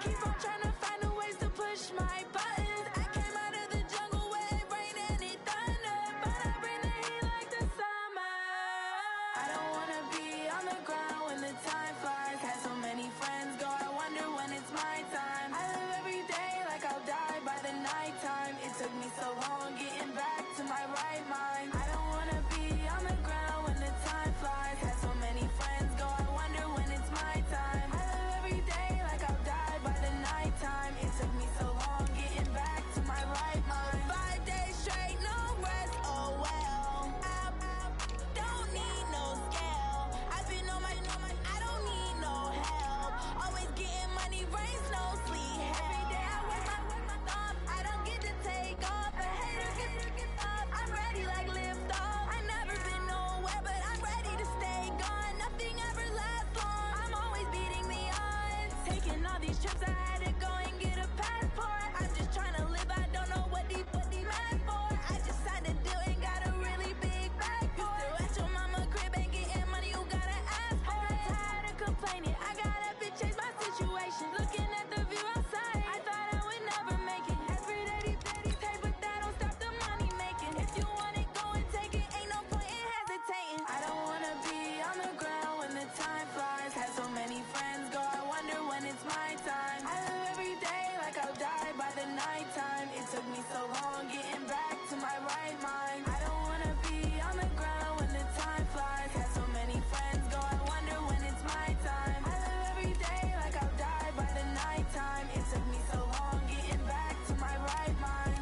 keep on trying to find a ways to push my buttons. I came out of the jungle where it rained and it thunder, but I bring the heat like the summer. I don't wanna be on the ground when the time flies. Had so many friends go, I wonder when it's my time. I live every day like I'll die by the nighttime. It took me so long getting back to my right mind. I don't wanna be on the ground when the time flies. Had so many friends go, I wonder when it's my time. I live every day like I'll die by the nighttime. It took me so long getting back to my right mind. 5 days straight, no rest, oh well. I don't need no scale. I've been on my, I don't need no help. Always getting money, rains, no sleep. Every day I work my thumb. I don't get to take off. A hater gets up. I'm ready like lift off. I never been nowhere, but I'm ready to stay gone. Nothing ever lasts long. I'm always beating the odds. Taking all these trips, I had to go and get a passport. I'm just trying to live. I don't know what the mad for. I just signed a deal and got a really big bag for it. You still at your mama crib and getting money, you gotta ask for it. I'm tired of complaining. I got up and changed my situation. Looking at the view outside, I thought I would never make it. Every day, hey, but that don't stop the money making. If you want it, go and take it. Ain't no point in hesitating. I don't wanna be on the ground when the time flies. Had so many friends go, I wonder when it's my time. I live every day like I'll die by the nighttime. It took me so long getting back to my right mind. I don't wanna be on the ground when the time flies. Had so many friends go, I wonder when it's my time. I live every day like I'll die by the nighttime. It took me so long getting back to my right mind.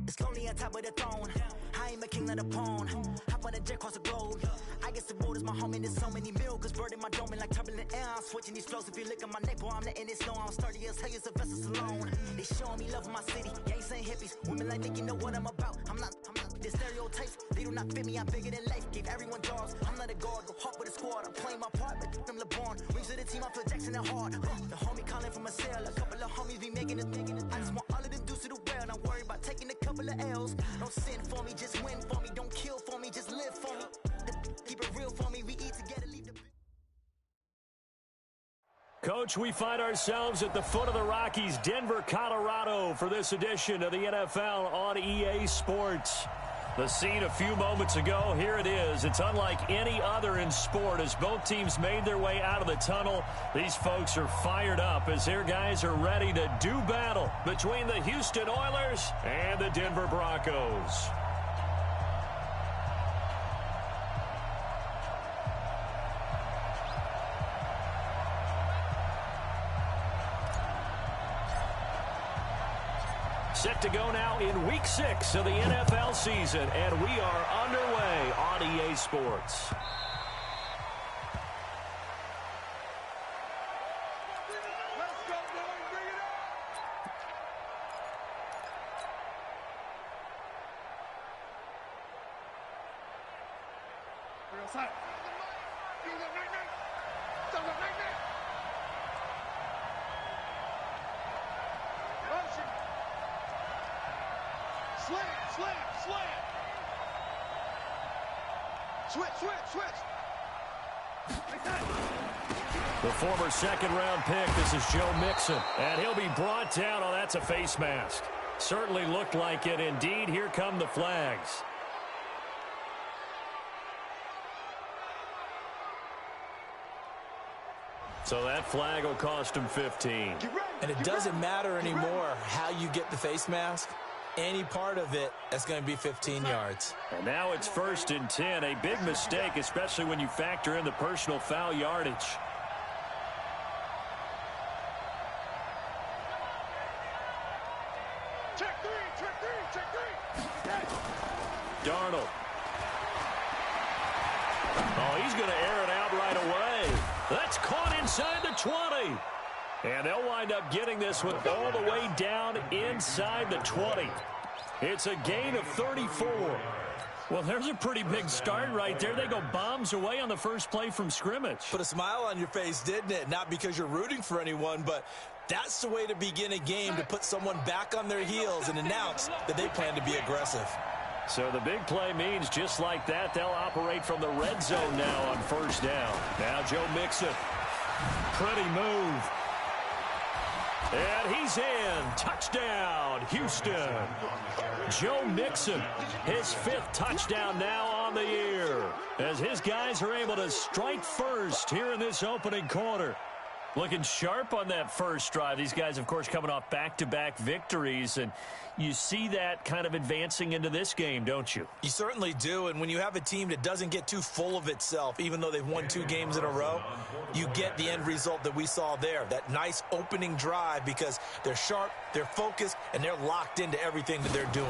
It's lonely on top of the throne. I am a king, not a pawn. Hop on a jet across the globe. I guess the road is my home and there's so many milkers. Bird in my dome and like turbulent air. I'm switching these flows. If you look at my neck, boy, I'm letting it snow. I'm sturdy as hell, as a vessel alone. They showing me love in my city. Gangs ain't hippies. Women like think you know what I'm about. I'm not. The stereotypes, they do not fit me. I'm bigger than life. Gave everyone jobs. I'm not a guard. Go hard with a squad. I'm playing my part. But them LeBron. Rings to the team. I feel Jackson and hard. The homie calling from a cell. A couple of homies be making it. I just want all of them dudes to do well. Not worry about taking a couple of L's. Don't sin for me, just win for me. Don't kill for me, just live for me. Keep it real for me. We eat together, leave the... Coach, we find ourselves at the foot of the Rockies, Denver, Colorado, for this edition of the NFL on EA Sports. The scene a few moments ago, here it is. It's unlike any other in sport as both teams made their way out of the tunnel. These folks are fired up as their guys are ready to do battle between the Houston Oilers and the Denver Broncos. Set to go now in Week 6 of the NFL season, and we are underway on EA Sports. The former second-round pick, this is Joe Mixon, and he'll be brought down. Oh, that's a face mask. Certainly looked like it. Indeed, here come the flags. So that flag will cost him 15. And it doesn't matter anymore how you get the face mask. Any part of it, that's going to be 15 yards. And now it's 1st and 10. A big mistake, especially when you factor in the personal foul yardage. Check three. Darnold. Oh, he's going to air it out right away. That's caught inside the 20. And they'll wind up getting this one all the way down inside the 20. It's a gain of 34. Well, there's a pretty big start right there. They go bombs away on the first play from scrimmage. Put a smile on your face, didn't it? Not because you're rooting for anyone, but that's the way to begin a game, to put someone back on their heels and announce that they plan to be aggressive. So the big play means just like that, they'll operate from the red zone now on first down. Now Joe Mixon. Pretty move. And he's in. Touchdown, Houston. Joe Mixon, his 5th touchdown now on the year, as his guys are able to strike first here in this opening quarter. Looking sharp on that first drive. These guys, of course, coming off back-to-back victories, and you see that kind of advancing into this game, don't you? You certainly do, and when you have a team that doesn't get too full of itself, even though they've won 2 games in a row, you get the end result that we saw there, that nice opening drive, because they're sharp, they're focused, and they're locked into everything that they're doing.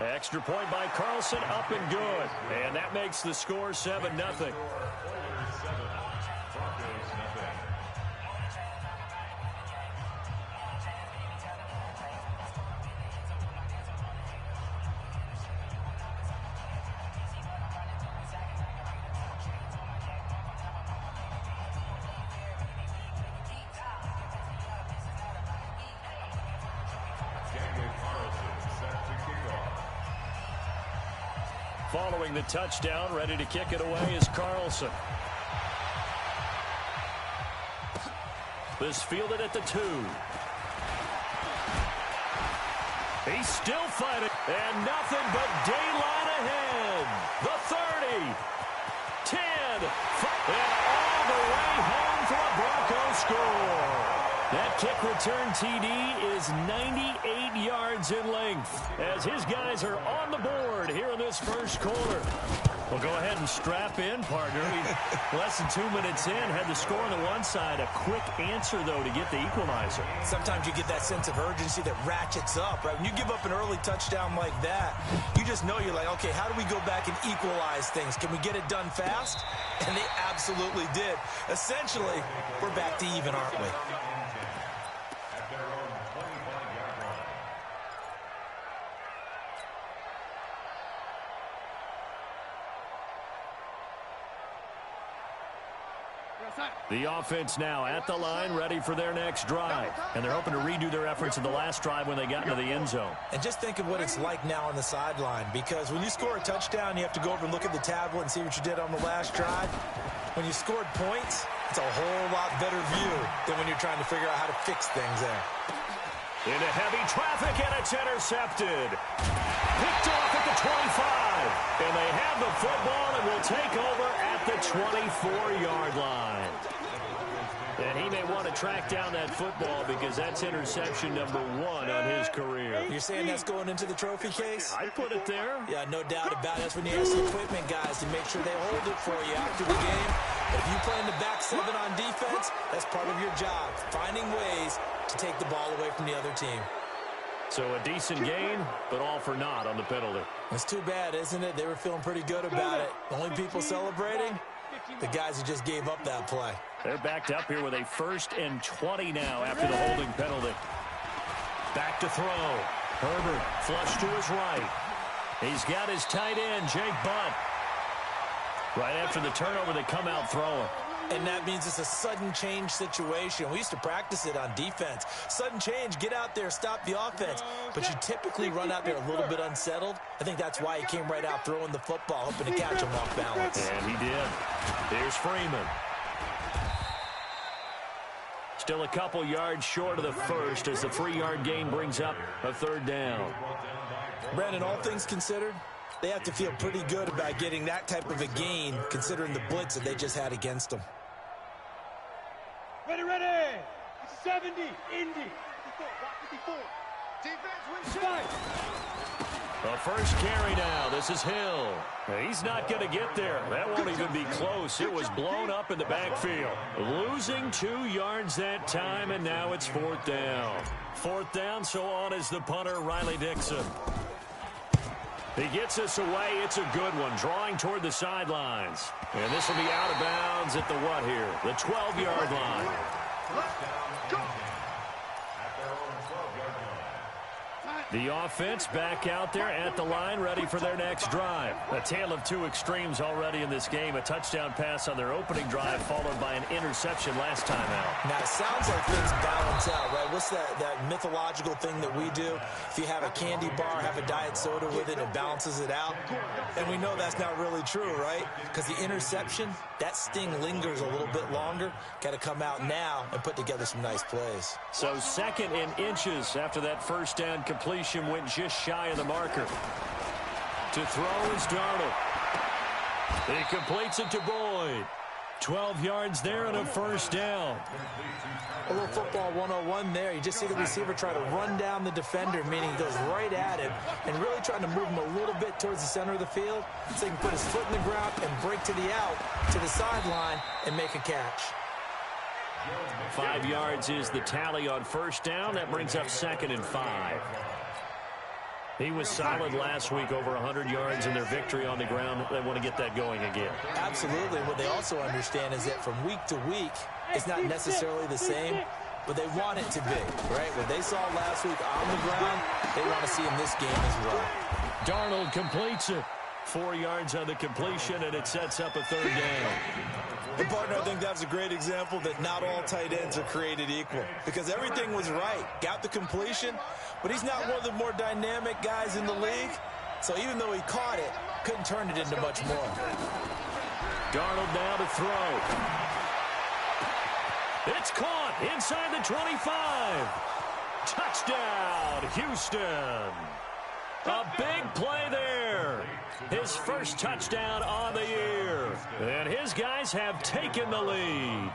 Extra point by Carlson, up and good. And that makes the score 7-0. Following the touchdown, ready to kick it away is Carlson. This fielded at the 2. He's still fighting, and nothing but daylight ahead. The 30, 10, 5, and all the way home for a Broncos score. That kick return TD is 98 yards in length, as his guys are on the board here in this first quarter. Well, go ahead and strap in, partner. Less than 2 minutes in, had the score on the one side. A quick answer, though, to get the equalizer. Sometimes you get that sense of urgency that ratchets up, right? When you give up an early touchdown like that, you just know you're like, okay, how do we go back and equalize things? Can we get it done fast? And they absolutely did. Essentially, we're back to even, aren't we? The offense now at the line, ready for their next drive. And they're hoping to redo their efforts in the last drive when they got into the end zone. And just think of what it's like now on the sideline, because when you score a touchdown, you have to go over and look at the tablet and see what you did on the last drive. When you scored points, it's a whole lot better view than when you're trying to figure out how to fix things there. Into heavy traffic, and it's intercepted. Picked off at the 25. And they have the football and will take over at the 24-yard line. And he may want to track down that football because that's interception number 1 on his career. You're saying that's going into the trophy case? I'd put it there. Yeah, no doubt about it. That's when you ask the equipment guys to make sure they hold it for you after the game. If you play in the back 7 on defense, that's part of your job, finding ways to take the ball away from the other team. So a decent gain, but all for naught on the penalty. It's too bad, isn't it? They were feeling pretty good about it. The only people celebrating, the guys who just gave up that play. They're backed up here with a 1st and 20 now after the holding penalty. Back to throw. Herbert flush to his right. He's got his tight end, Jake Butt. Right after the turnover, they come out throwing. And that means it's a sudden change situation. We used to practice it on defense. Sudden change, get out there, stop the offense. But you typically run out there a little bit unsettled. I think that's why he came right out throwing the football, hoping to catch him off balance. And he did. Here's Freeman. Still a couple yards short of the first as the 3-yard gain brings up a 3rd down. Brandon, all things considered, they have to feel pretty good about getting that type of a gain considering the blitz that they just had against them. Ready. 70, Indy. 54. Defense wins shot. The first carry now. This is Hill. He's not going to get there. That won't even be close. It was blown up in the backfield. Losing 2 yards that time, and now it's 4th down. 4th down, so on is the punter, Riley Dixon. He gets us away. It's a good one, drawing toward the sidelines. And this will be out of bounds at the what here? The 12-yard line. The offense back out there at the line, ready for their next drive. A tale of two extremes already in this game. A touchdown pass on their opening drive, followed by an interception last time out. Now, it sounds like things balance out, right? What's that mythological thing that we do? If you have a candy bar, have a diet soda with it, it balances it out. And we know that's not really true, right? Because the interception, that sting lingers a little bit longer. Got to come out now and put together some nice plays. So 2nd and inches after that first down completion went just shy of the marker. To throw is Darnold. He completes it to Boyd. 12 yards there and a first down. A little football 101 there. You just see the receiver try to run down the defender, meaning he goes right at him and really trying to move him a little bit towards the center of the field so he can put his foot in the ground and break to the out, to the sideline, and make a catch. 5 yards is the tally on first down. That brings up 2nd and 5. He was solid last week, over 100 yards in their victory on the ground. They want to get that going again. Absolutely. What they also understand is that from week to week, it's not necessarily the same, but they want it to be, right? What they saw last week on the ground, they want to see in this game as well. Darnold completes it. 4 yards on the completion, and it sets up a 3rd down. And partner, I think that's a great example that not all tight ends are created equal, because everything was right. Got the completion, but he's not one of the more dynamic guys in the league. So even though he caught it, couldn't turn it into much more. Darnold now to throw. It's caught inside the 25. Touchdown, Houston. A big play there. His first touchdown on the year. And his guys have taken the lead.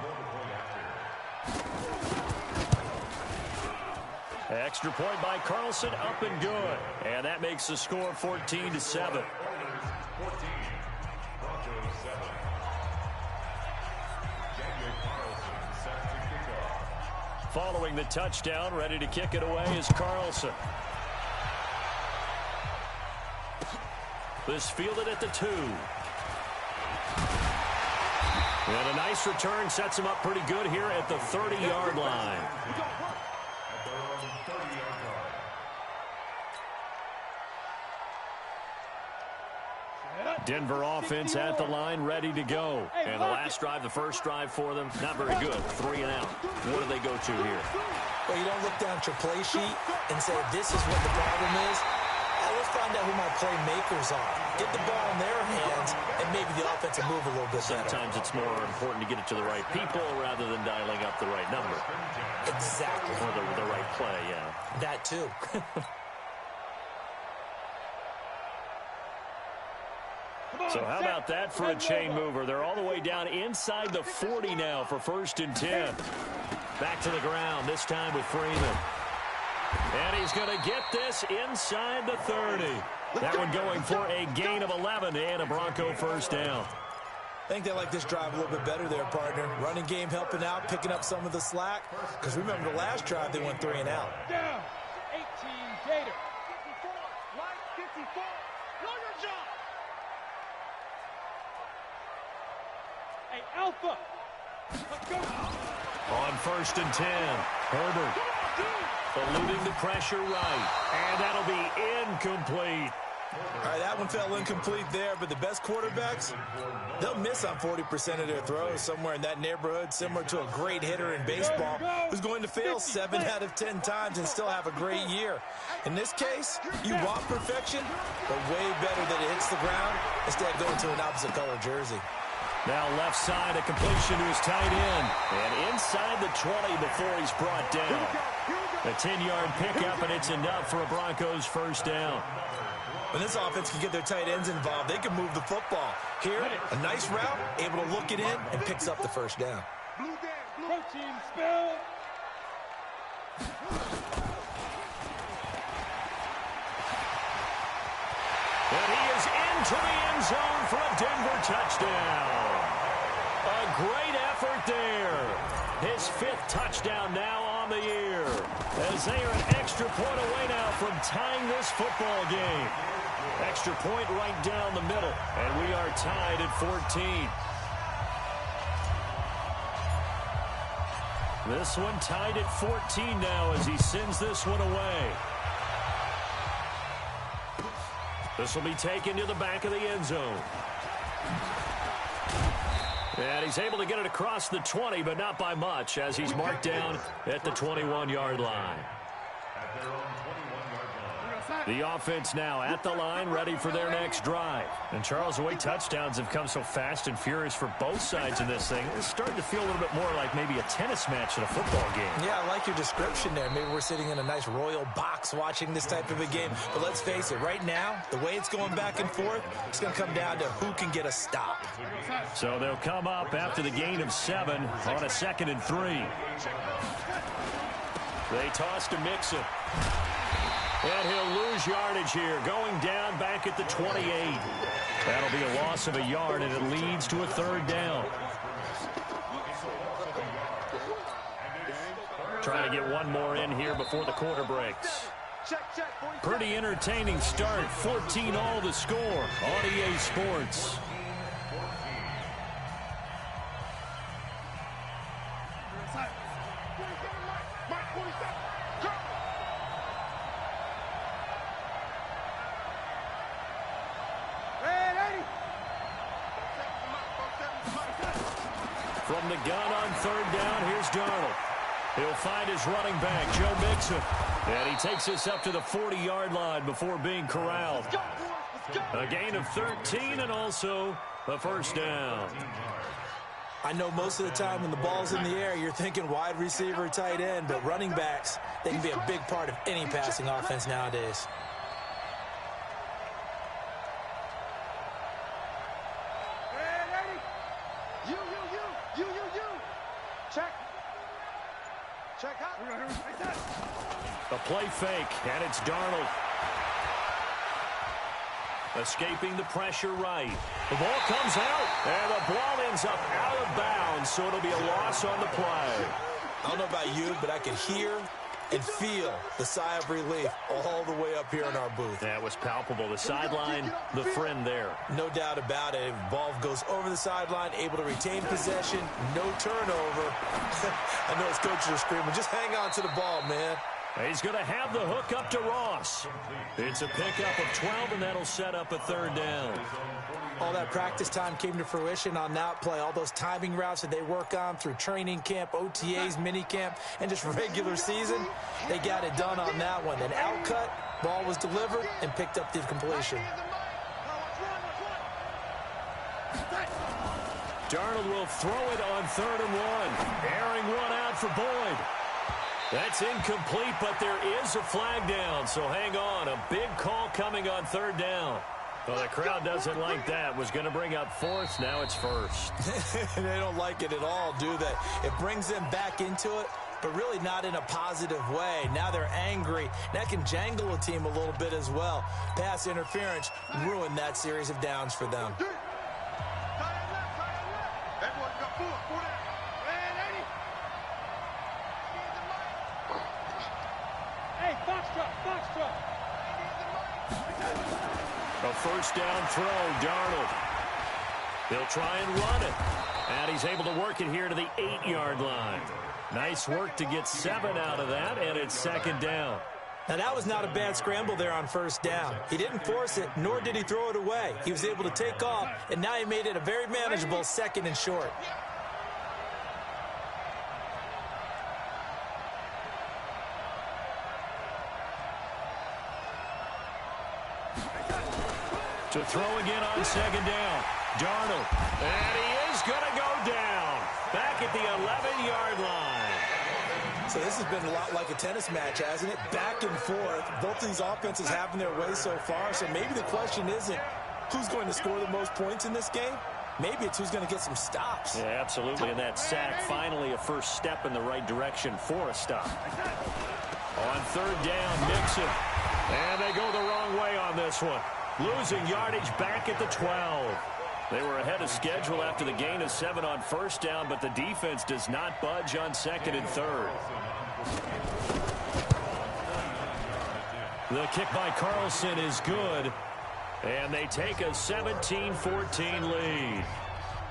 Extra point by Carlson, up and good. And that makes the score 14-7. Following the touchdown, ready to kick it away is Carlson. This fielded at the 2. And a nice return sets him up pretty good here at the 30-yard line. Denver offense at the line, ready to go. And the last drive, the first drive for them, not very good. 3 and out. What do they go to here? Well, you don't look down at your play sheet and say, this is what the problem is. Let's find out who my playmakers are. Get the ball in their hands, and maybe the offense will move a little bit better. Sometimes it's more important to get it to the right people rather than dialing up the right number. Exactly. Or the right play, yeah. That too. So how about that for a chain mover? They're all the way down inside the 40 now for 1st and 10. Back to the ground, this time with Freeman. And he's going to get this inside the 30. That one going for a gain of 11 and a Bronco first down. I think they like this drive a little bit better there, partner. Running game helping out, picking up some of the slack. Because remember the last drive, they went 3 and out. Down, 18 Gator. 54, line 54, lawyer jump. Hey, Alpha, let's go. On 1st and 10, Herbert eluding the pressure right. And that'll be incomplete. All right, that one fell incomplete there, but the best quarterbacks, they'll miss on 40% of their throws, somewhere in that neighborhood, similar to a great hitter in baseball who's going to fail 7 out of 10 times and still have a great year. In this case, you want perfection, but way better that it hits the ground instead of going to an opposite color jersey. Now left side, a completion to his tight end. And inside the 20 before he's brought down. A 10-yard pickup, and it's enough for a Broncos first down. When this offense can get their tight ends involved, they can move the football. Here, a nice route, able to look it in, and picks up the first down. Protein spill. And he is into the end zone for a Denver touchdown. A great effort there. His 5th touchdown now on the year. As they are an extra point away now from tying this football game. Extra point right down the middle. And we are tied at 14. This one tied at 14 now as he sends this one away. This will be taken to the back of the end zone. And he's able to get it across the 20, but not by much, as he's marked down at the 21-yard line. The offense now at the line, ready for their next drive. And Charles, the way touchdowns have come so fast and furious for both sides in this thing, it's starting to feel a little bit more like maybe a tennis match in a football game. Yeah, I like your description there. Maybe we're sitting in a nice royal box watching this type of a game. But let's face it, right now, the way it's going back and forth, it's going to come down to who can get a stop. So they'll come up after the gain of 7 on a 2nd and 3. They toss to Mixon. And he'll lose yardage here, going down back at the 28. That'll be a loss of a yard, and it leads to a 3rd down. Trying to get one more in here before the quarter breaks. Pretty entertaining start. 14-all the score on EA Sports. From the gun on 3rd down, here's Darnold. He'll find his running back, Joe Mixon. And he takes us up to the 40-yard line before being corralled. A gain of 13 and also a 1st down. I know most of the time when the ball's in the air, you're thinking wide receiver, tight end, but running backs, they can be a big part of any passing offense nowadays. A play fake, and it's Darnold. Escaping the pressure right. The ball comes out, and the ball ends up out of bounds, so it'll be a loss on the play. I don't know about you, but I could hear and feel the sigh of relief all the way up here in our booth. That was palpable. The sideline, the friend there. No doubt about it. Ball goes over the sideline, able to retain possession, no turnover. I know his coaches are screaming, just hang on to the ball, man. He's going to have the hook up to Ross. It's a pickup of 12, and that'll set up a 3rd down. All that practice time came to fruition on that play. All those timing routes that they work on through training camp, OTAs, minicamp, and just regular season, they got it done on that one. Then outcut, ball was delivered, and picked up the completion. Darnold will throw it on 3rd and 1. Airing one out for Boyd. That's incomplete, but there is a flag down, so hang on. A big call coming on 3rd down. Well, the crowd doesn't like that. Was going to bring up 4th. Now it's 1st. They don't like it at all, do they? It brings them back into it, but really not in a positive way. Now they're angry. That can jangle a team a little bit as well. Pass interference ruined that series of downs for them. A 1st down throw, Darnold. They'll try and run it. And he's able to work it here to the 8-yard line. Nice work to get 7 out of that, and it's 2nd down. Now, that was not a bad scramble there on 1st down. He didn't force it, nor did he throw it away. He was able to take off, and now he made it a very manageable 2nd and short. To throw again on 2nd down. Darnold. And he is going to go down. Back at the 11-yard line. So this has been a lot like a tennis match, hasn't it? Back and forth. Both these offenses having their way so far. So maybe the question isn't who's going to score the most points in this game. Maybe it's who's going to get some stops. Yeah, absolutely. And that sack, finally a first step in the right direction for a stop. On 3rd down, Mixon. And they go the wrong way on this one. Losing yardage back at the 12. They were ahead of schedule after the gain of 7 on 1st down, but the defense does not budge on 2nd and 3rd. The kick by Carlson is good, and they take a 17-14 lead.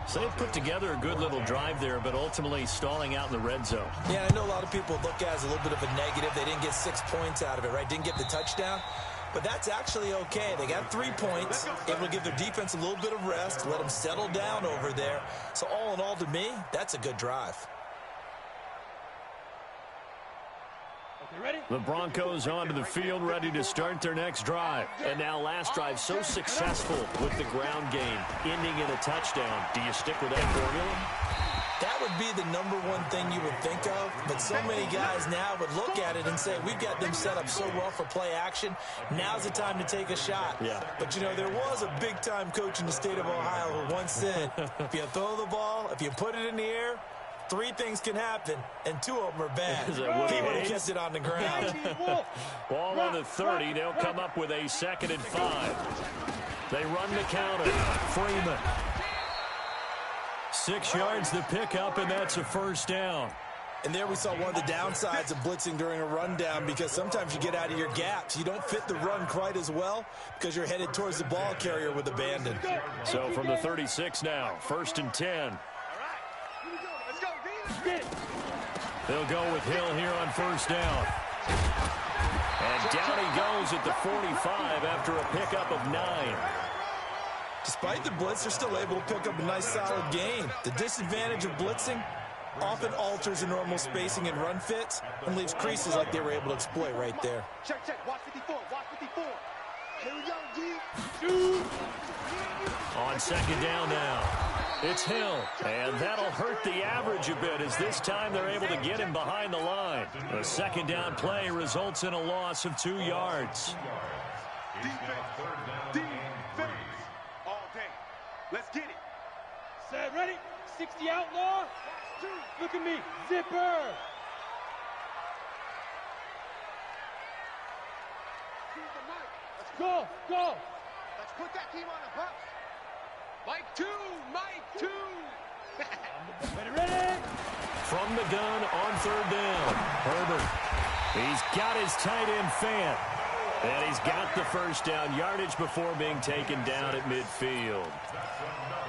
So they put together a good little drive there, but ultimately stalling out in the red zone. Yeah, I know a lot of people look at it as a little bit of a negative. They didn't get 6 points out of it, right? Didn't get the touchdown. but that's actually okay. They got 3 points, able to give their defense a little bit of rest, let them settle down over there. So all in all, to me, that's a good drive. The Broncos onto the field, ready to start their next drive. And now last drive so successful with the ground game, ending in a touchdown. Do you stick with that formula? That would be the number one thing you would think of, but so many guys now would look at it and say, we've got them set up so well for play action. Now's the time to take a shot. Yeah. But, you know, there was a big-time coach in the state of Ohio who once said, if you throw the ball, if you put it in the air, 3 things can happen, and 2 of them are bad. He would have kept it on the ground. Ball on the 30. They'll come up with a 2nd and 5. They run the counter. Freeman. 6 yards the pickup, and that's a first down. And there we saw one of the downsides of blitzing during a rundown, because sometimes you get out of your gaps. You don't fit the run quite as well because you're headed towards the ball carrier with abandon. So from the 36 now, 1st and 10. They'll go with Hill here on 1st down. And down he goes at the 45 after a pickup of 9. Despite the blitz, they're still able to pick up a nice solid gain. The disadvantage of blitzing often alters the normal spacing and run fits and leaves creases like they were able to exploit right there. Check. Watch 54. Watch 54. Here we go, G. On 2nd down now, it's Hill. And that'll hurt the average a bit as this time they're able to get him behind the line. The 2nd down play results in a loss of 2 yards. Defense. All day. Let's get it. Set, ready. 60 outlaw. Look at me. Zipper. Let's go. Let's put that team on the bus. Mike 2. Ready. From the gun on 3rd down, Herbert. He's got his tight end Fant. And he's got the first down yardage before being taken down at midfield.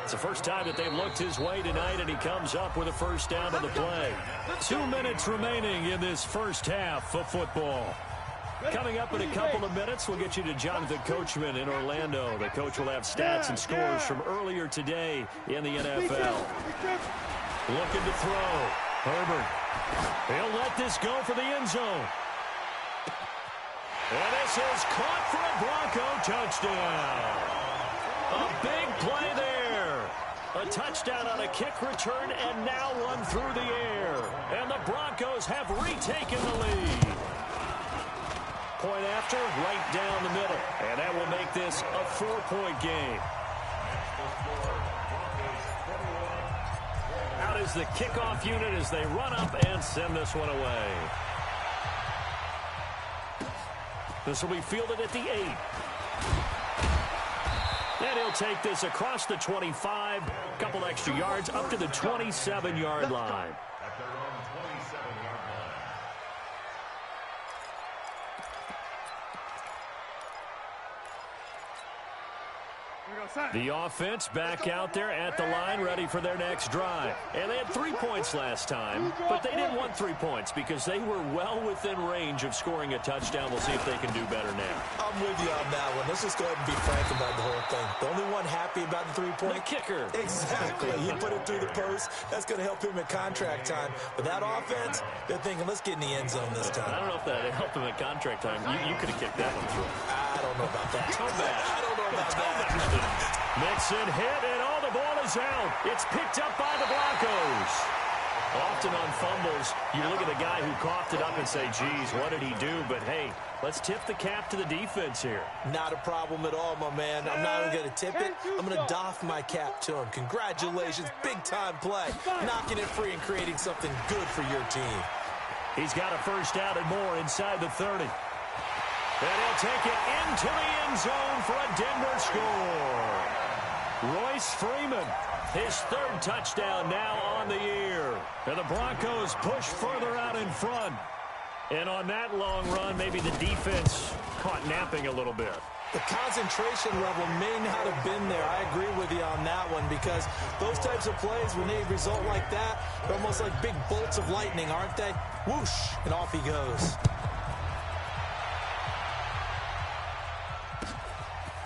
It's the first time that they've looked his way tonight, and he comes up with a first down on the play. 2 minutes remaining in this first half of football. Coming up in a couple of minutes, we'll get you to Jonathan Coachman in Orlando. The coach will have stats and scores from earlier today in the NFL. Looking to throw. Herbert. He'll let this go for the end zone. And this is caught for a Bronco touchdown. A big play there. A touchdown on a kick return, and now one through the air. And the Broncos have retaken the lead. Point after, right down the middle. And that will make this a 4-point game. Out is the kickoff unit as they run up and send this one away. This will be fielded at the 8. And he'll take this across the 25, a couple extra yards, up to the 27-yard line. The offense back out there at the line, ready for their next drive. And they had 3 points last time, but they didn't want 3 points because they were well within range of scoring a touchdown. We'll see if they can do better now. I'm with you on that one. Let's just go ahead and be frank about the whole thing. The only one happy about the 3-point? The kicker. Exactly. He put it through the post. That's going to help him at contract time. But that offense, they're thinking, let's get in the end zone this time. I don't know if that helped him at contract time. You could have kicked that one through. I don't know about that. I don't know about that. Mixon hit, and all the ball is out. It's picked up by the Broncos. Often on fumbles, you look at the guy who coughed it up and say, geez, what did he do? But, hey, let's tip the cap to the defense here. Not a problem at all, my man. I'm not even going to tip it. I'm going to doff my cap to him. Congratulations. Big-time play. Knocking it free and creating something good for your team. He's got a first down and more inside the 30. And he'll take it into the end zone for a Denver score. Royce Freeman, his 3rd touchdown now on the year. And the Broncos push further out in front. And on that long run, maybe the defense caught napping a little bit. The concentration level may not have been there. I agree with you on that one because those types of plays, when they result like that, they're almost like big bolts of lightning, aren't they? Whoosh, and off he goes.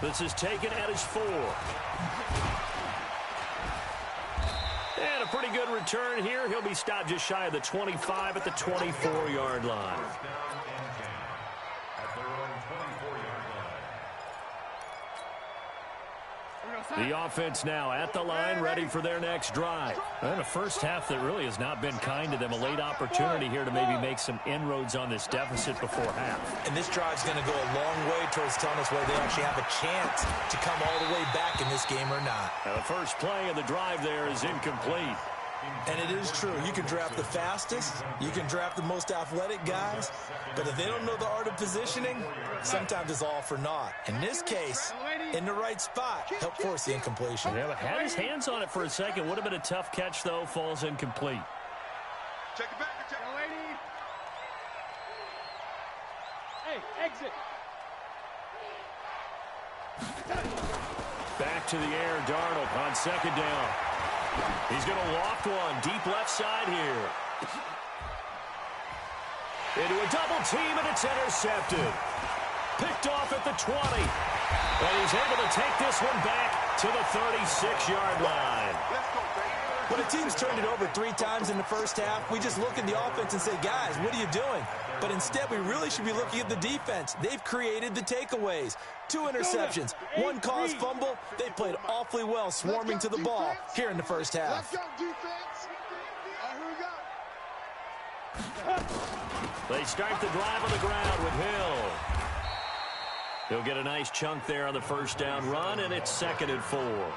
This is taken at his 4. And a pretty good return here. He'll be stopped just shy of the 25 at the 24-yard line. The offense now at the line, ready for their next drive. And a first half that really has not been kind to them. A late opportunity here to maybe make some inroads on this deficit before half. And this drive's going to go a long way towards telling us whether they actually have a chance to come all the way back in this game or not. The first play of the drive there is incomplete. And it is true. You can draft the fastest. You can draft the most athletic guys. But if they don't know the art of positioning, sometimes it's all for naught. In this case, in the right spot, help force the incompletion. Yeah, but had his hands on it for a second. Would have been a tough catch, though. Falls incomplete. Check it back. Check it, lady. Hey, exit. Back to the air, Darnold on second down. He's going to loft one deep left side here. Into a double team, and it's intercepted. Picked off at the 20. And he's able to take this one back to the 36-yard line. When a team's turned it over 3 times in the first half, we just look at the offense and say, guys, what are you doing? But instead, we really should be looking at the defense. They've created the takeaways. 2 interceptions, 1 caused fumble. They played awfully well swarming to the ball here in the first half. Let's go, defense. Here we go. They start the drive on the ground with Hill. He'll get a nice chunk there on the first down run, and it's 2nd and 4.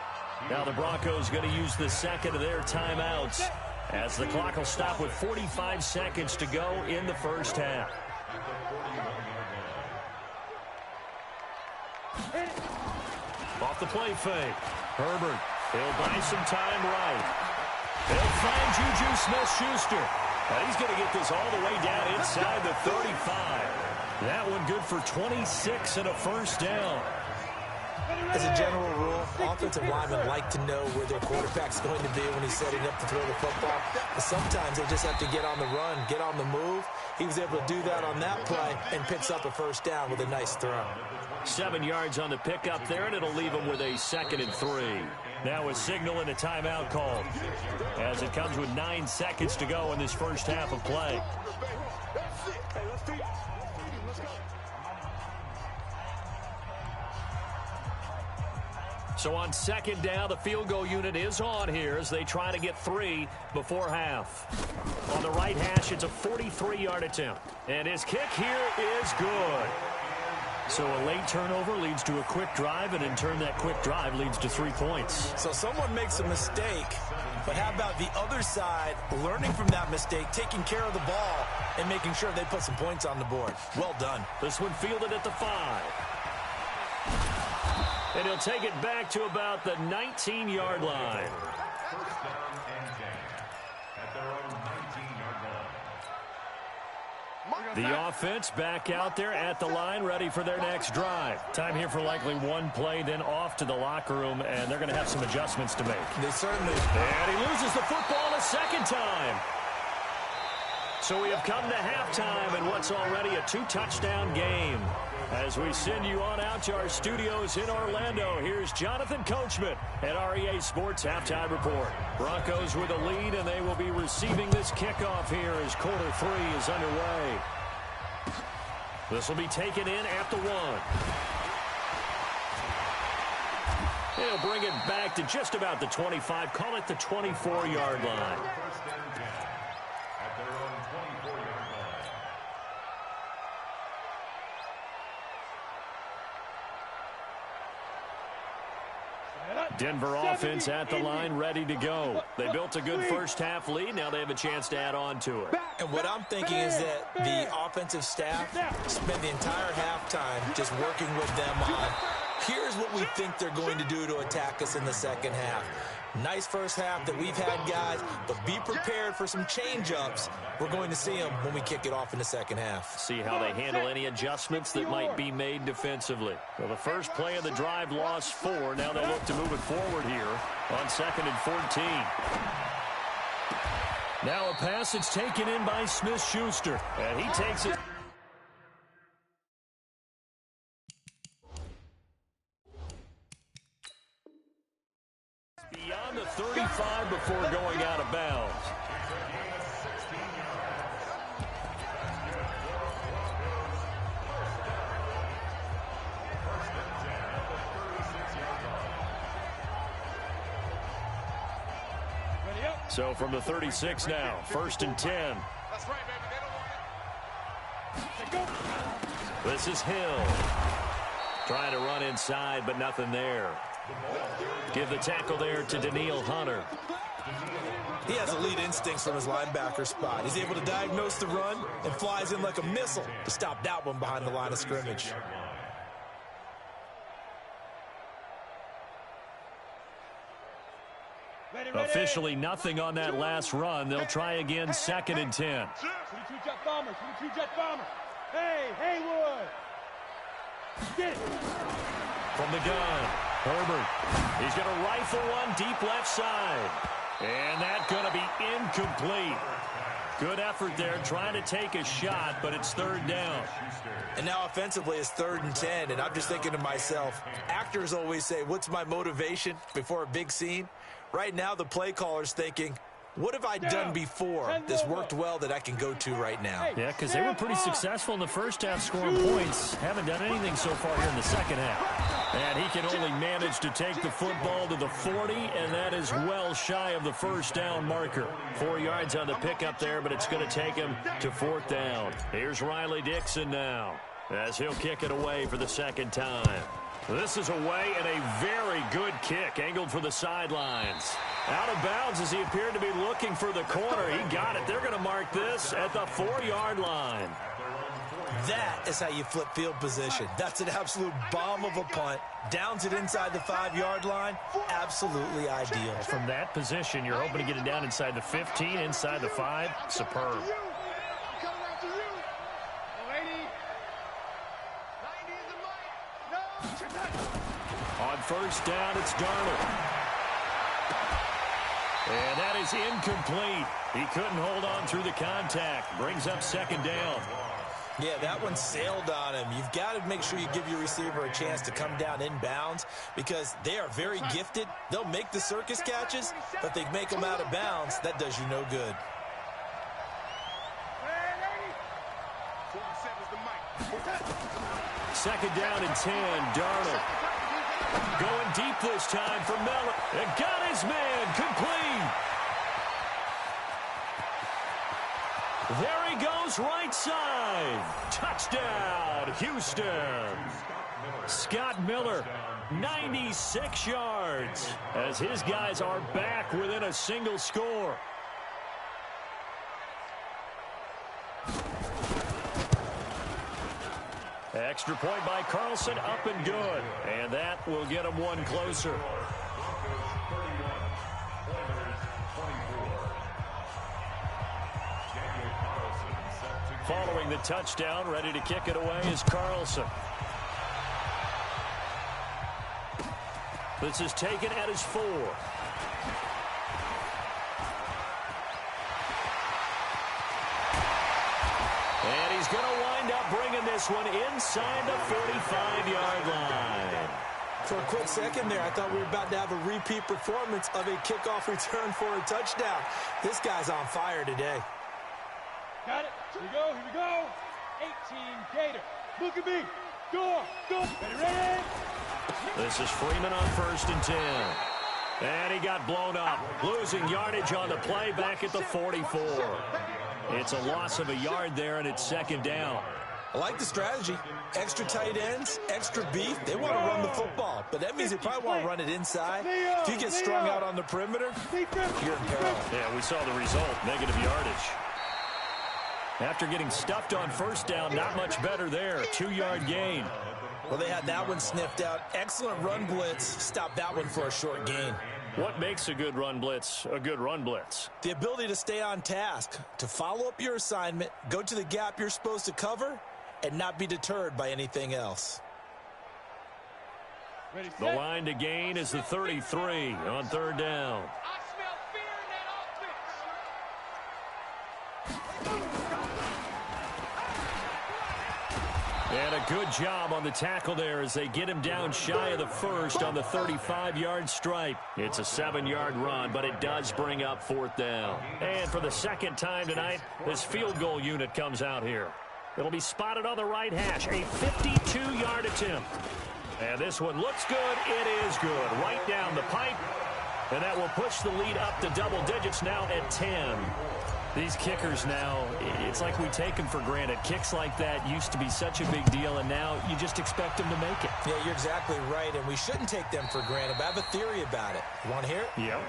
Now the Broncos going to use the second of their timeouts as the clock will stop with 45 seconds to go in the first half. Off the play fake. Herbert, he'll buy some time right. He'll find Juju Smith-Schuster. And he's going to get this all the way down inside the 35. That one good for 26 and a first down. As a general rule, offensive linemen like to know where their quarterback's going to be when he's setting up to throw the football. But sometimes they just have to get on the run, get on the move. He was able to do that on that play and picks up a first down with a nice throw. 7 yards on the pickup there, and it'll leave him with a 2nd and 3. Now a signal and a timeout called as it comes with 9 seconds to go in this first half of play. So on 2nd down, the field goal unit is on here as they try to get 3 before half. On the right hash, it's a 43-yard attempt. And his kick here is good. So a late turnover leads to a quick drive, and in turn that quick drive leads to 3 points. So someone makes a mistake, but how about the other side learning from that mistake, taking care of the ball, and making sure they put some points on the board? Well done. This one fielded at the 5. And he'll take it back to about the 19-yard line. The offense back out there at the line, ready for their next drive. Time here for likely one play, then off to the locker room, and they're going to have some adjustments to make. They certainly. And he loses the football a second time. So we have come to halftime in what's already a 2-touchdown game. As we send you on out to our studios in Orlando, here's Jonathan Coachman at REA Sports Halftime Report. Broncos with a lead, and they will be receiving this kickoff here as quarter 3 is underway. This will be taken in at the 1. He'll bring it back to just about the 25, call it the 24-yard line. Denver offense at the line, ready to go. They built a good first half lead. Now they have a chance to add on to it. And what I'm thinking is that the offensive staff spent the entire halftime just working with them on, here's what we think they're going to do to attack us in the second half. Nice first half that we've had, guys, but be prepared for some change-ups. We're going to see them when we kick it off in the second half. See how they handle any adjustments that might be made defensively. Well, the first play of the drive lost 4. Now they look to move it forward here on 2nd and 14. Now a pass that's taken in by Smith-Schuster, and he takes it. around the 35 before going out of bounds. So from the 36 now, 1st and 10. That's right, baby. They don't want it. This is Hill. Trying to run inside, but nothing there. Give the tackle there to Daniil Hunter. He has elite instincts from his linebacker spot. He's able to diagnose the run and flies in like a missile to stop that one behind the line of scrimmage. Officially nothing on that last run. They'll try again, 2nd and 10. 22 jet bombers, 22 jet bombers. Hey, Haywood. Get it. From the gun, Herbert. He's going to rifle one deep left side. And that's going to be incomplete. Good effort there, trying to take a shot, but it's 3rd down. And now offensively it's 3rd and 10, and I'm just thinking to myself, actors always say, what's my motivation before a big scene? Right now the play caller's thinking, what have I done before that's worked well that I can go to right now? Yeah, because they were pretty successful in the first half scoring points. Haven't done anything so far here in the second half. And he can only manage to take the football to the 40, and that is well shy of the 1st down marker. 4 yards on the pickup there, but it's going to take him to 4th down. Here's Riley Dixon now, as he'll kick it away for the 2nd time. This is away, and a very good kick, angled for the sidelines. Out of bounds as he appeared to be looking for the corner. He got it. They're going to mark this at the 4-yard line. That is how you flip field position. That's an absolute bomb of a punt. Downs it inside the 5-yard line. Absolutely ideal. From that position, you're hoping to get it down inside the 15, inside the 5. Superb. On 1st down, it's Darnold. And that is incomplete. He couldn't hold on through the contact. Brings up 2nd down. Yeah, that one sailed on him. You've got to make sure you give your receiver a chance to come down inbounds because they are very gifted. They'll make the circus catches, but they make them out of bounds. That does you no good. Second down and 10, Darnold. Going deep this time for Miller. And got his man complete. There he goes, right side. Touchdown, Houston. Scott Miller, 96 yards, as his guys are back within a single score. Extra point by Carlson, up and good. And that will get him one closer. Following the touchdown, ready to kick it away is Carlson. This is taken at his 4. And he's going to wind up bringing this one inside the 45-yard line. For a quick second there, I thought we were about to have a repeat performance of a kickoff return for a touchdown. This guy's on fire today. Got it. Here we go. 18 Gator. Look at me. Go. Ready? This is Freeman on 1st and 10. And he got blown up. Losing yardage on the play back at the 44. It's a loss of a yard there, and it's 2nd down. I like the strategy. Extra tight ends, extra beef. They want to run the football, but that means they probably want to run it inside. If you get strung out on the perimeter, you're in peril. Yeah, we saw the result, negative yardage. After getting stuffed on 1st down, not much better there. 2-yard gain. Well, they had that one sniffed out. Excellent run blitz. Stopped that one for a short gain. What makes a good run blitz a good run blitz? The ability to stay on task, to follow up your assignment, go to the gap you're supposed to cover, and not be deterred by anything else. The line to gain is the 33 on 3rd down. And a good job on the tackle there as they get him down shy of the first on the 35-yard stripe. It's a 7-yard run, but it does bring up 4th down. And for the second time tonight, this field goal unit comes out here. It'll be spotted on the right hash, a 52-yard attempt. And this one looks good. It is good. Right down the pipe. And that will push the lead up to double digits now at 10. These kickers now, it's like we take them for granted. Kicks like that used to be such a big deal, and now you just expect them to make it. Yeah, you're exactly right, and we shouldn't take them for granted, but I have a theory about it. You want to hear it? Yep.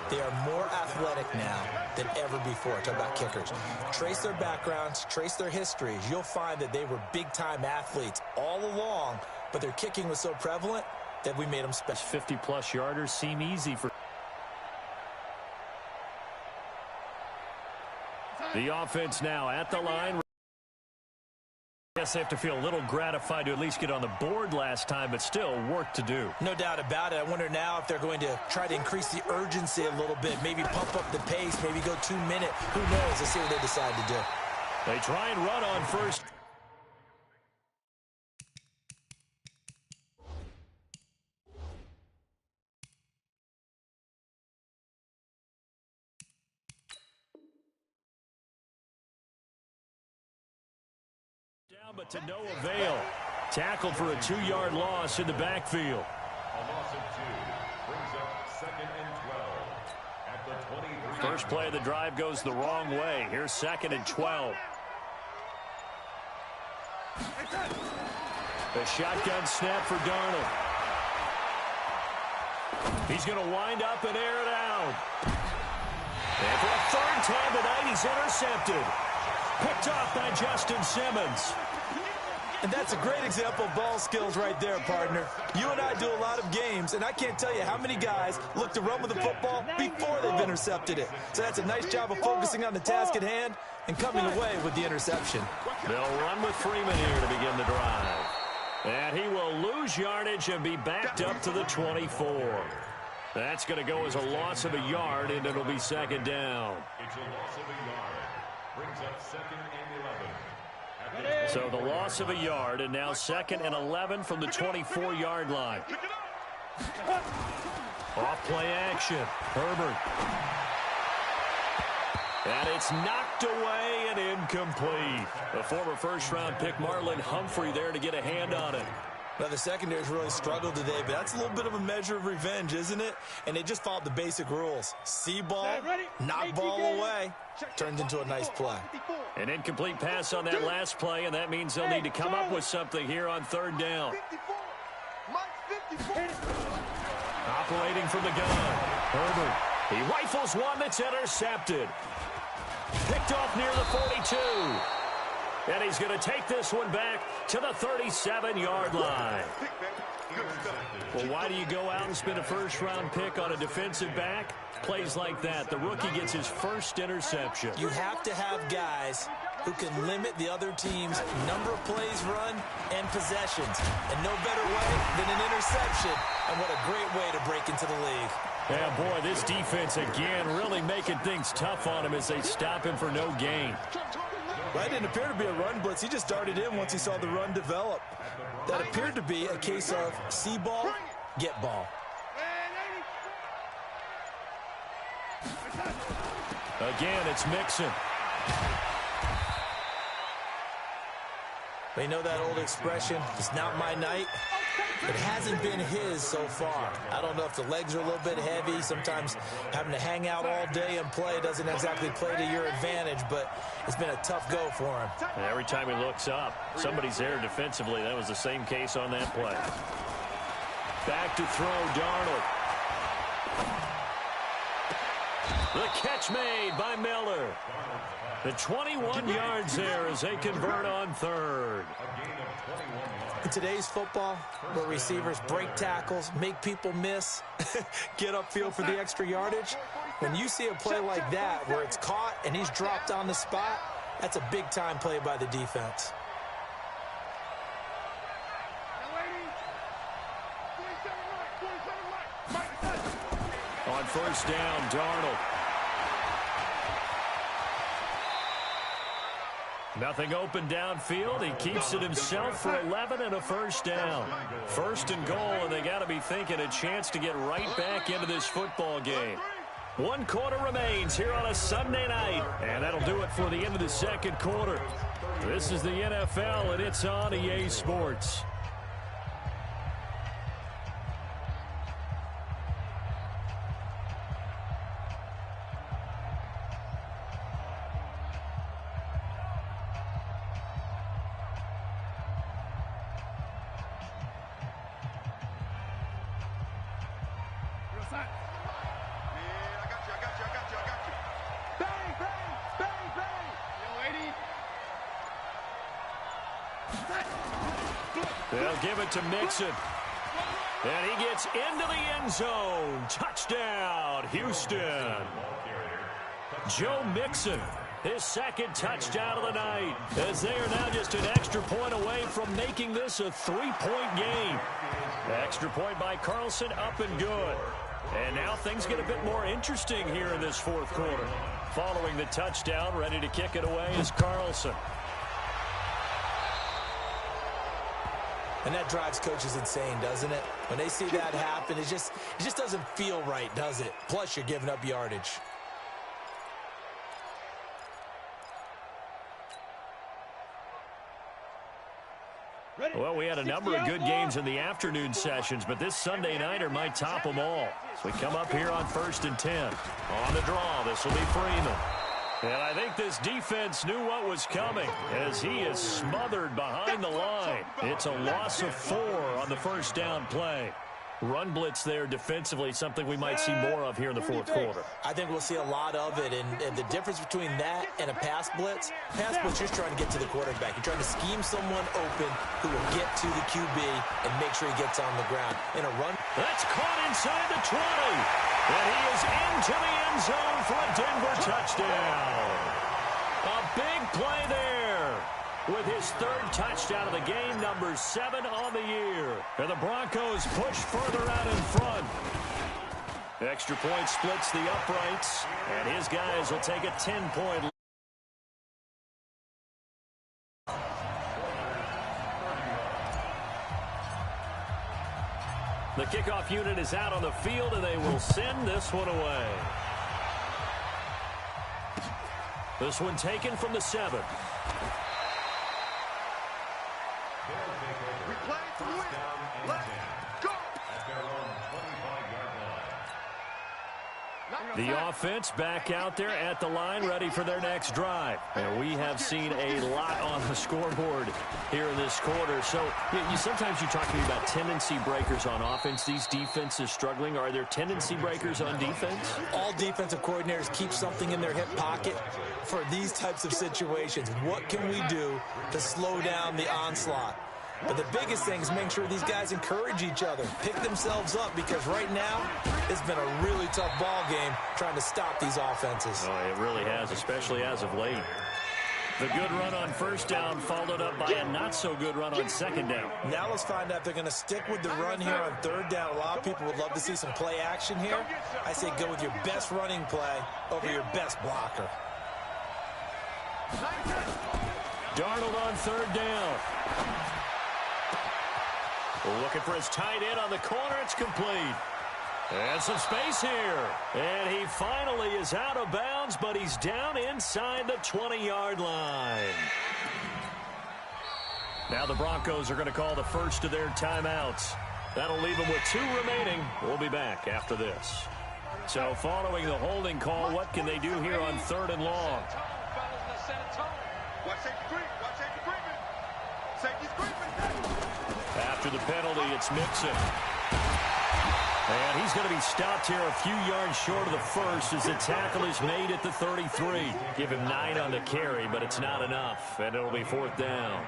They are more athletic now than ever before. Talk about kickers. Trace their backgrounds, trace their histories. You'll find that they were big-time athletes all along, but their kicking was so prevalent that we made them special. 50-plus yarders seem easy for the offense now at the line. I guess they have to feel a little gratified to at least get on the board last time, but still work to do. No doubt about it. I wonder now if they're going to try to increase the urgency a little bit, maybe pump up the pace, maybe go 2 minute. Who knows? Let's see what they decide to do. They try and run on first. But to no avail. Tackled for a 2-yard loss in the backfield. A loss of 2 brings up 2nd and 12 at the 23. First play of the drive goes the wrong way. Here's 2nd and 12. The shotgun snap for Darnold. He's going to wind up and air it out. And for a 3rd time tonight, he's intercepted. Picked off by Justin Simmons. And that's a great example of ball skills right there, partner. You and I do a lot of games, and I can't tell you how many guys look to run with the football before they've intercepted it. So that's a nice job of focusing on the task at hand and coming away with the interception. They'll run with Freeman here to begin the drive. And he will lose yardage and be backed up to the 24. That's going to go as a loss of a yard, and it'll be 2nd down. It's a loss of a yard. Brings up 2nd and 11. So the loss of a yard, and now 2nd and 11 from the 24-yard line. Off play action. Herbert. And it's knocked away and incomplete. The former first-round pick Marlon Humphrey there to get a hand on it. Now, the secondary's really struggled today, but that's a little bit of a measure of revenge, isn't it? And they just followed the basic rules. See ball, knock ball away. Turned into a nice play. An incomplete pass on that last play, and that means they'll need to come up with something here on 3rd down. Operating from the gun. Herbert. He rifles one that's intercepted. Picked off near the 42. And he's going to take this one back to the 37-yard line. Well, why do you go out and spend a first-round pick on a defensive back? Plays like that. The rookie gets his first interception. You have to have guys who can limit the other team's number of plays run and possessions. And no better way than an interception. And what a great way to break into the league. Yeah, boy, this defense again really making things tough on him as they stop him for no gain. Well, it didn't appear to be a run blitz. He just darted in once he saw the run develop. That appeared to be a case of see ball, get ball. Again, it's Mixon. They know that old expression, it's not my night. It hasn't been his so far. I don't know if the legs are a little bit heavy. Sometimes having to hang out all day and play doesn't exactly play to your advantage, but it's been a tough go for him. And every time he looks up, somebody's there defensively. That was the same case on that play. Back to throw, Darnold. The catch made by Miller. The 21 yards there as they convert on 3rd. In today's football, where receivers break tackles, make people miss, get upfield for the extra yardage, when you see a play like that where it's caught and he's dropped on the spot, that's a big-time play by the defense. On 1st down, Darnold. Nothing open downfield. He keeps it himself for 11 and a first down. First and goal, and they got to be thinking a chance to get right back into this football game. 1 quarter remains here on a Sunday night, and that'll do it for the end of the second quarter. This is the NFL, and it's on EA Sports. They'll give it to Mixon. And he gets into the end zone. Touchdown, Houston. Joe Mixon, his second touchdown of the night, as they are now just an extra point away from making this a 3-point game. Extra point by Carlson, up and good. And now things get a bit more interesting here in this fourth quarter. Following the touchdown, ready to kick it away is Carlson. And that drives coaches insane, doesn't it? When they see that happen, it just doesn't feel right, does it? Plus, you're giving up yardage. Well, we had a number of good games in the afternoon sessions, but this Sunday nighter might top them all. So we come up here on 1st and 10. On the draw, this will be Freeman. And I think this defense knew what was coming as he is smothered behind the line. It's a loss of 4 on the first down play. Run blitz there defensively, something we might see more of here in the fourth quarter. I think we'll see a lot of it, and the difference between that and a pass blitz, you're just trying to get to the quarterback. You're trying to scheme someone open who will get to the QB and make sure he gets on the ground. In a run. That's caught inside the 20. And he is into the end zone for a Denver touchdown. A big play there with his 3rd touchdown of the game, number 7 on the year. And the Broncos push further out in front. Extra point splits the uprights, and his guys will take a 10-point lead. The kickoff unit is out on the field, and they will send this one away. This one taken from the 7. We play to win. Let's go. The offense back out there at the line, ready for their next drive. And we have seen a lot on the scoreboard here in this quarter. So sometimes you talk to me about tendency breakers on offense. These defenses struggling. Are there tendency breakers on defense? All defensive coordinators keep something in their hip pocket for these types of situations. What can we do to slow down the onslaught? But the biggest thing is making sure these guys encourage each other, pick themselves up, because right now it's been a really tough ball game trying to stop these offenses. Oh, it really has, especially as of late. The good run on first down followed up by a not-so-good run on second down. Now let's find out if they're going to stick with the run here on third down. A lot of people would love to see some play action here. I say go with your best running play over your best blocker. Darnold on third down. Looking for his tight end on the corner. It's complete. And some space here. And he finally is out of bounds, but he's down inside the 20-yard line. Now the Broncos are going to call the first of their timeouts. That'll leave them with 2 remaining. We'll be back after this. So following the holding call, what can they do here on 3rd and long? After the penalty, it's Mixon. And he's going to be stopped here a few yards short of the first as the tackle is made at the 33. Give him 9 on the carry, but it's not enough, and it'll be 4th down.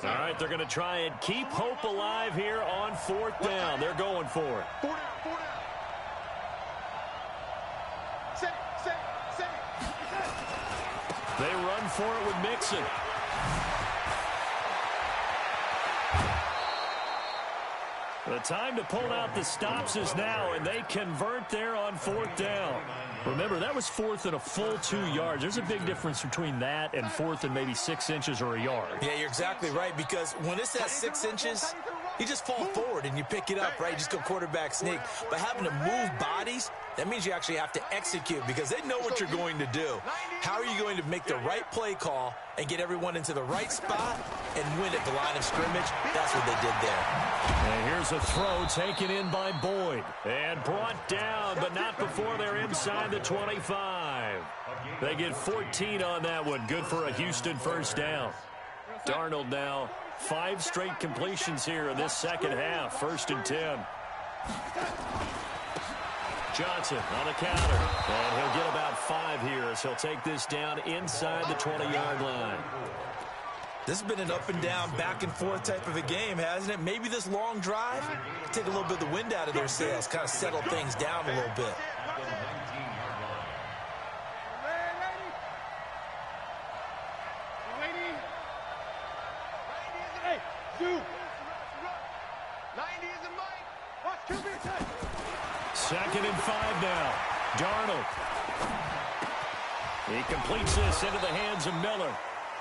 All right, they're going to try and keep hope alive here on 4th down. They're going for it. 4 down. They run for it with Mixon. The time to pull out the stops is now, and they convert there on 4th down. Remember, that was 4th and a full 2 yards. There's a big difference between that and 4th and maybe 6 inches or a yard. Yeah, you're exactly right, because when it's at 6 inches, you just fall forward and you pick it up, right? You just go quarterback sneak. But having to move bodies, that means you actually have to execute because they know what you're going to do. How are you going to make the right play call and get everyone into the right spot and win at the line of scrimmage? That's what they did there. And here's a throw taken in by Boyd. And brought down, but not before they're inside the 25. They get 14 on that one. Good for a Houston first down. Darnold now 5 straight completions here in this second half. 1st and 10. Johnson on the counter. And he'll get about 5 here as he'll take this down inside the 20-yard line. This has been an up and down, back and forth type of a game, hasn't it? Maybe this long drive take a little bit of the wind out of their sails, kind of settle things down a little bit. Second and 5 now. Darnold. He completes this into the hands of Miller.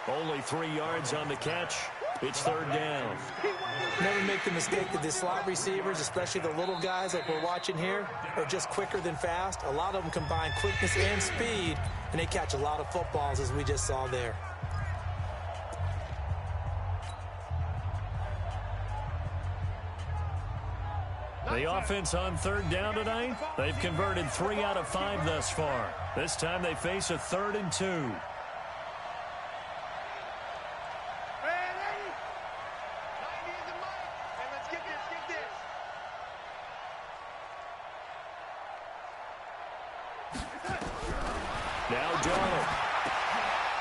Only 3 yards on the catch. It's 3rd down. Never make the mistake that the slot receivers, especially the little guys like we're watching here, are just quicker than fast. A lot of them combine quickness and speed, and they catch a lot of footballs, as we just saw there. The offense on 3rd down tonight, they've converted 3 out of 5 thus far. This time they face a 3rd and 2. Now Darnold.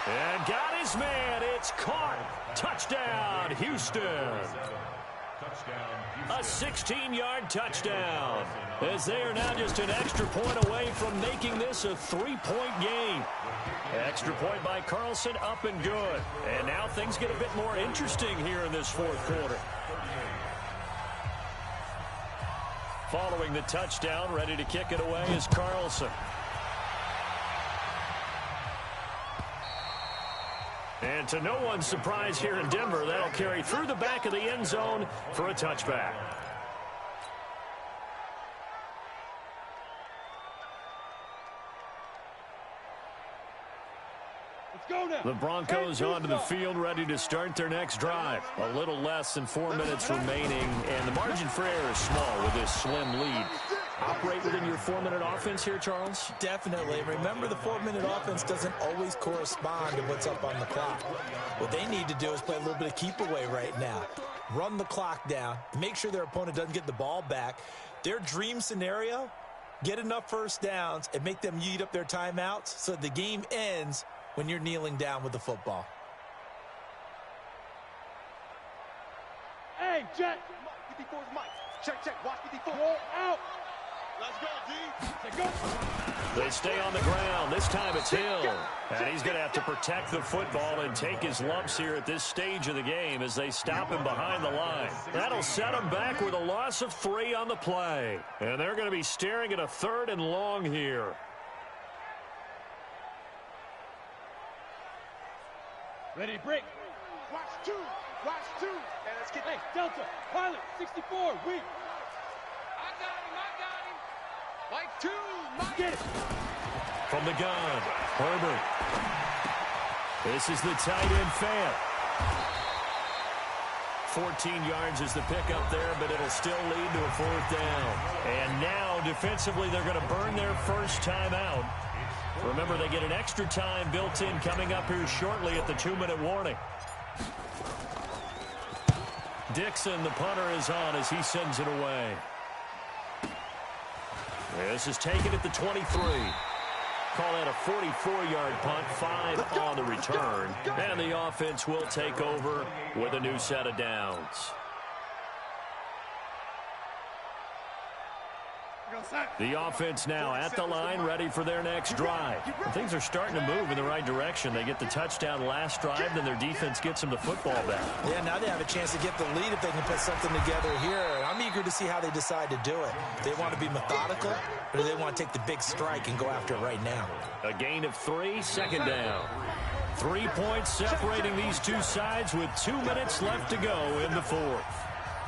And got his man. It's caught. Touchdown, Houston. A 16-yard touchdown, as they are now just an extra point away from making this a 3-point game. Extra point by Carlson, up and good. And now things get a bit more interesting here in this 4th quarter. Following the touchdown, ready to kick it away is Carlson. And to no one's surprise here in Denver, that'll carry through the back of the end zone for a touchback. Let's go now. The Broncos onto the field, ready to start their next drive. A little less than 4 minutes remaining, and the margin for error is small with this slim lead. Operate within your 4-minute offense here, Charles? Definitely. Remember, the 4-minute offense doesn't always correspond to what's up on the clock. What they need to do is play a little bit of keep away right now. Run the clock down. Make sure their opponent doesn't get the ball back. Their dream scenario, get enough first downs and make them eat up their timeouts so that the game ends when you're kneeling down with the football. Hey, Jet. 54's Mike. Check. Watch 54. Roll out. Let's go, D. Go. They stay on the ground. This time it's Hill. And he's going to have to protect the football and take his lumps here at this stage of the game as they stop him behind the line. That'll set him back with a loss of 3 on the play. And they're going to be staring at a 3rd and long here. Ready to break. Watch 2. Watch 2. And let's get hey, Delta. Pilot. 64. Wing. I got him. Like 2. Mike. Get it. From the gun, Herbert. This is the tight end fan. 14 yards is the pickup there, but it'll still lead to a 4th down. And now, defensively, they're going to burn their first timeout. Remember, they get an extra time built in coming up here shortly at the 2-minute warning. Dixon, the punter, is on as he sends it away. This is taken at the 23. Call that a 44-yard punt, 5 on the return. And the offense will take over with a new set of downs. The offense now at the line, ready for their next drive. And things are starting to move in the right direction. They get the touchdown last drive, then their defense gets them the football back. Yeah, now they have a chance to get the lead if they can put something together here. I'm eager to see how they decide to do it. They want to be methodical, or do they want to take the big strike and go after it right now? A gain of 3, second down. 3 points separating these two sides with 2 minutes left to go in the fourth.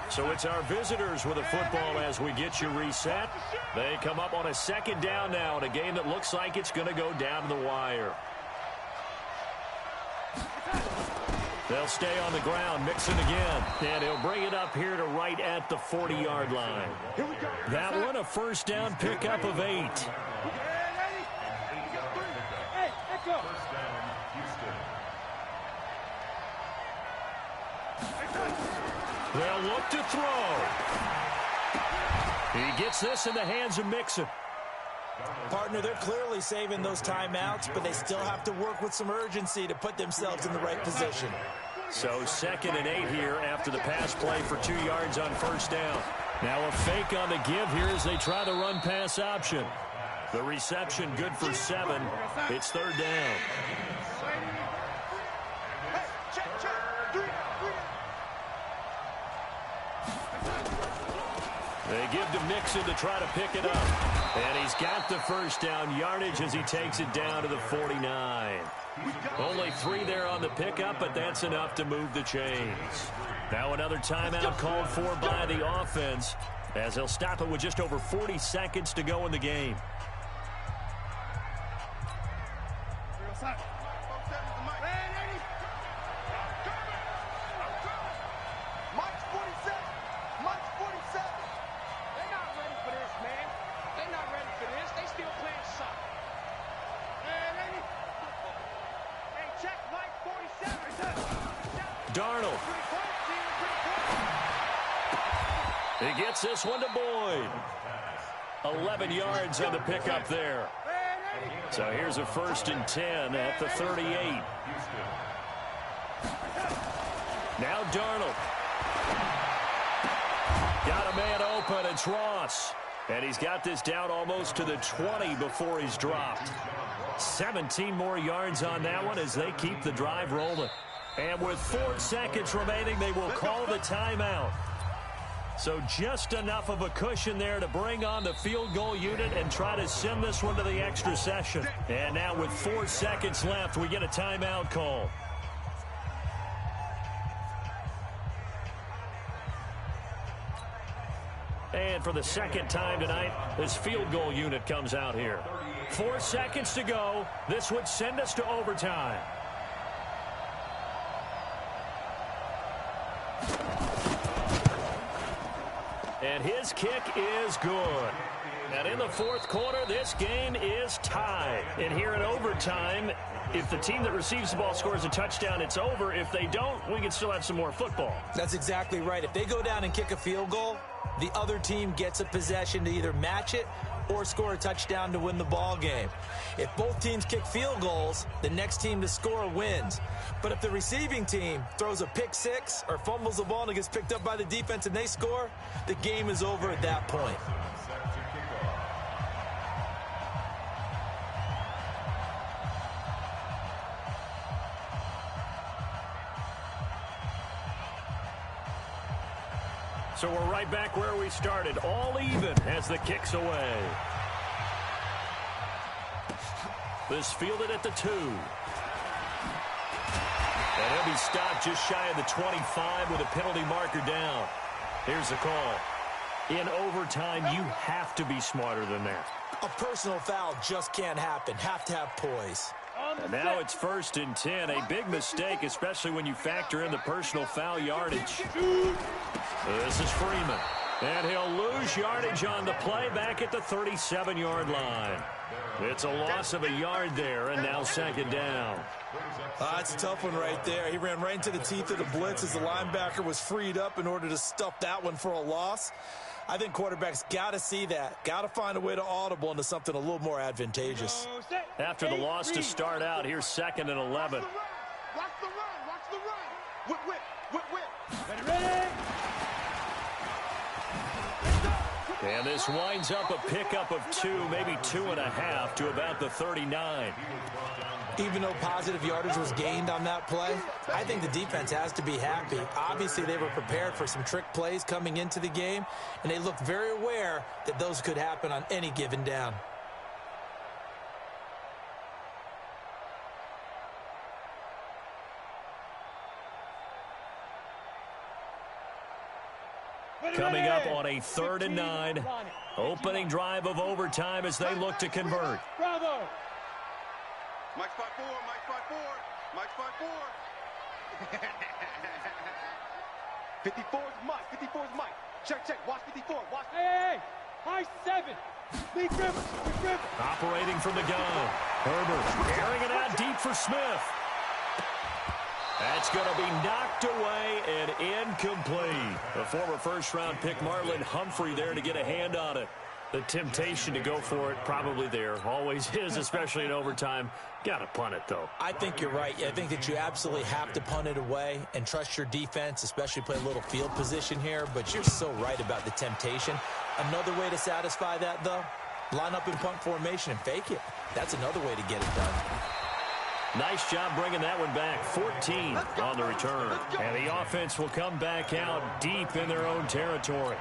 So it's our visitors with a football as we get you reset. They come up on a second down now in a game that looks like it's going to go down to the wire. They'll stay on the ground, mixing again. And he'll bring it up here to right at the 40-yard line. That one, a first down pickup of 8. They'll look to throw. He gets this in the hands of Mixon. Partner, they're clearly saving those timeouts, but they still have to work with some urgency to put themselves in the right position. So 2nd and 8 here after the pass play for 2 yards on first down. Now a fake on the give here as they try the run-pass option. The reception good for 7. It's 3rd down. They give to Mixon to try to pick it up. And he's got the first down yardage as he takes it down to the 49. Only 3 there on the pickup, but that's enough to move the chains. Now another timeout called for by the offense as they'll stop it with just over 40 seconds to go in the game. Darnold. He gets this one to Boyd. 11 yards on the pickup there. So here's a 1st and 10 at the 38. Now Darnold. Got a man open. It's Ross. And he's got this down almost to the 20 before he's dropped. 17 more yards on that one as they keep the drive rolling. And with 4 seconds remaining, they will call the timeout. So just enough of a cushion there to bring on the field goal unit and try to send this one to the extra session. And now with 4 seconds left, we get a timeout call. And for the second time tonight, this field goal unit comes out here. 4 seconds to go. This would send us to overtime. And his kick is good. And in the fourth quarter, this game is tied. And here in overtime, if the team that receives the ball scores a touchdown, it's over. If they don't, we can still have some more football. That's exactly right. If they go down and kick a field goal, the other team gets a possession to either match it or score a touchdown to win the ball game. If both teams kick field goals, the next team to score wins. But if the receiving team throws a pick six or fumbles the ball and it gets picked up by the defense and they score, the game is over at that point. So we're right back where we started, all even as the kick's away. This fielded at the 2. And he'll be stopped just shy of the 25 with a penalty marker down. Here's the call. In overtime, you have to be smarter than that. A personal foul just can't happen. Have to have poise. And now it's 1st and 10. A big mistake, especially when you factor in the personal foul yardage. This is Freeman. And he'll lose yardage on the play back at the 37-yard line. It's a loss of a yard there, and now 2nd down. That's a tough one right there. He ran right into the teeth of the blitz as the linebacker was freed up in order to stuff that one for a loss. I think quarterbacks got to see that. Got to find a way to audible into something a little more advantageous. After the loss to start out, here's 2nd and 11. Watch the run. Watch the run. Whip. Ready. And this winds up a pickup of 2, maybe 2.5 to about the 39. Even though positive yardage was gained on that play, I think the defense has to be happy. Obviously, they were prepared for some trick plays coming into the game, and they looked very aware that those could happen on any given down. Coming up on a 3rd and 9. Opening drive of overtime as they look to convert. Bravo! Mike spot 4, Mike spot 4, Mike spot 4. 54 is Mike, 54 is Mike. Check, watch 54, watch. Hey! High 7! Lee Griffin! Operating from the gun. Herbert airing it out deep for Smith. That's going to be knocked away and incomplete. The former first-round pick Marlon Humphrey there to get a hand on it. The temptation to go for it probably there. Always is, especially in overtime. Got to punt it, though. I think you're right. I think that you absolutely have to punt it away and trust your defense, especially play a little field position here. But you're so right about the temptation. Another way to satisfy that, though, line up in punt formation and fake it. That's another way to get it done. Nice job bringing that one back. 14 on the return. And the offense will come back out deep in their own territory.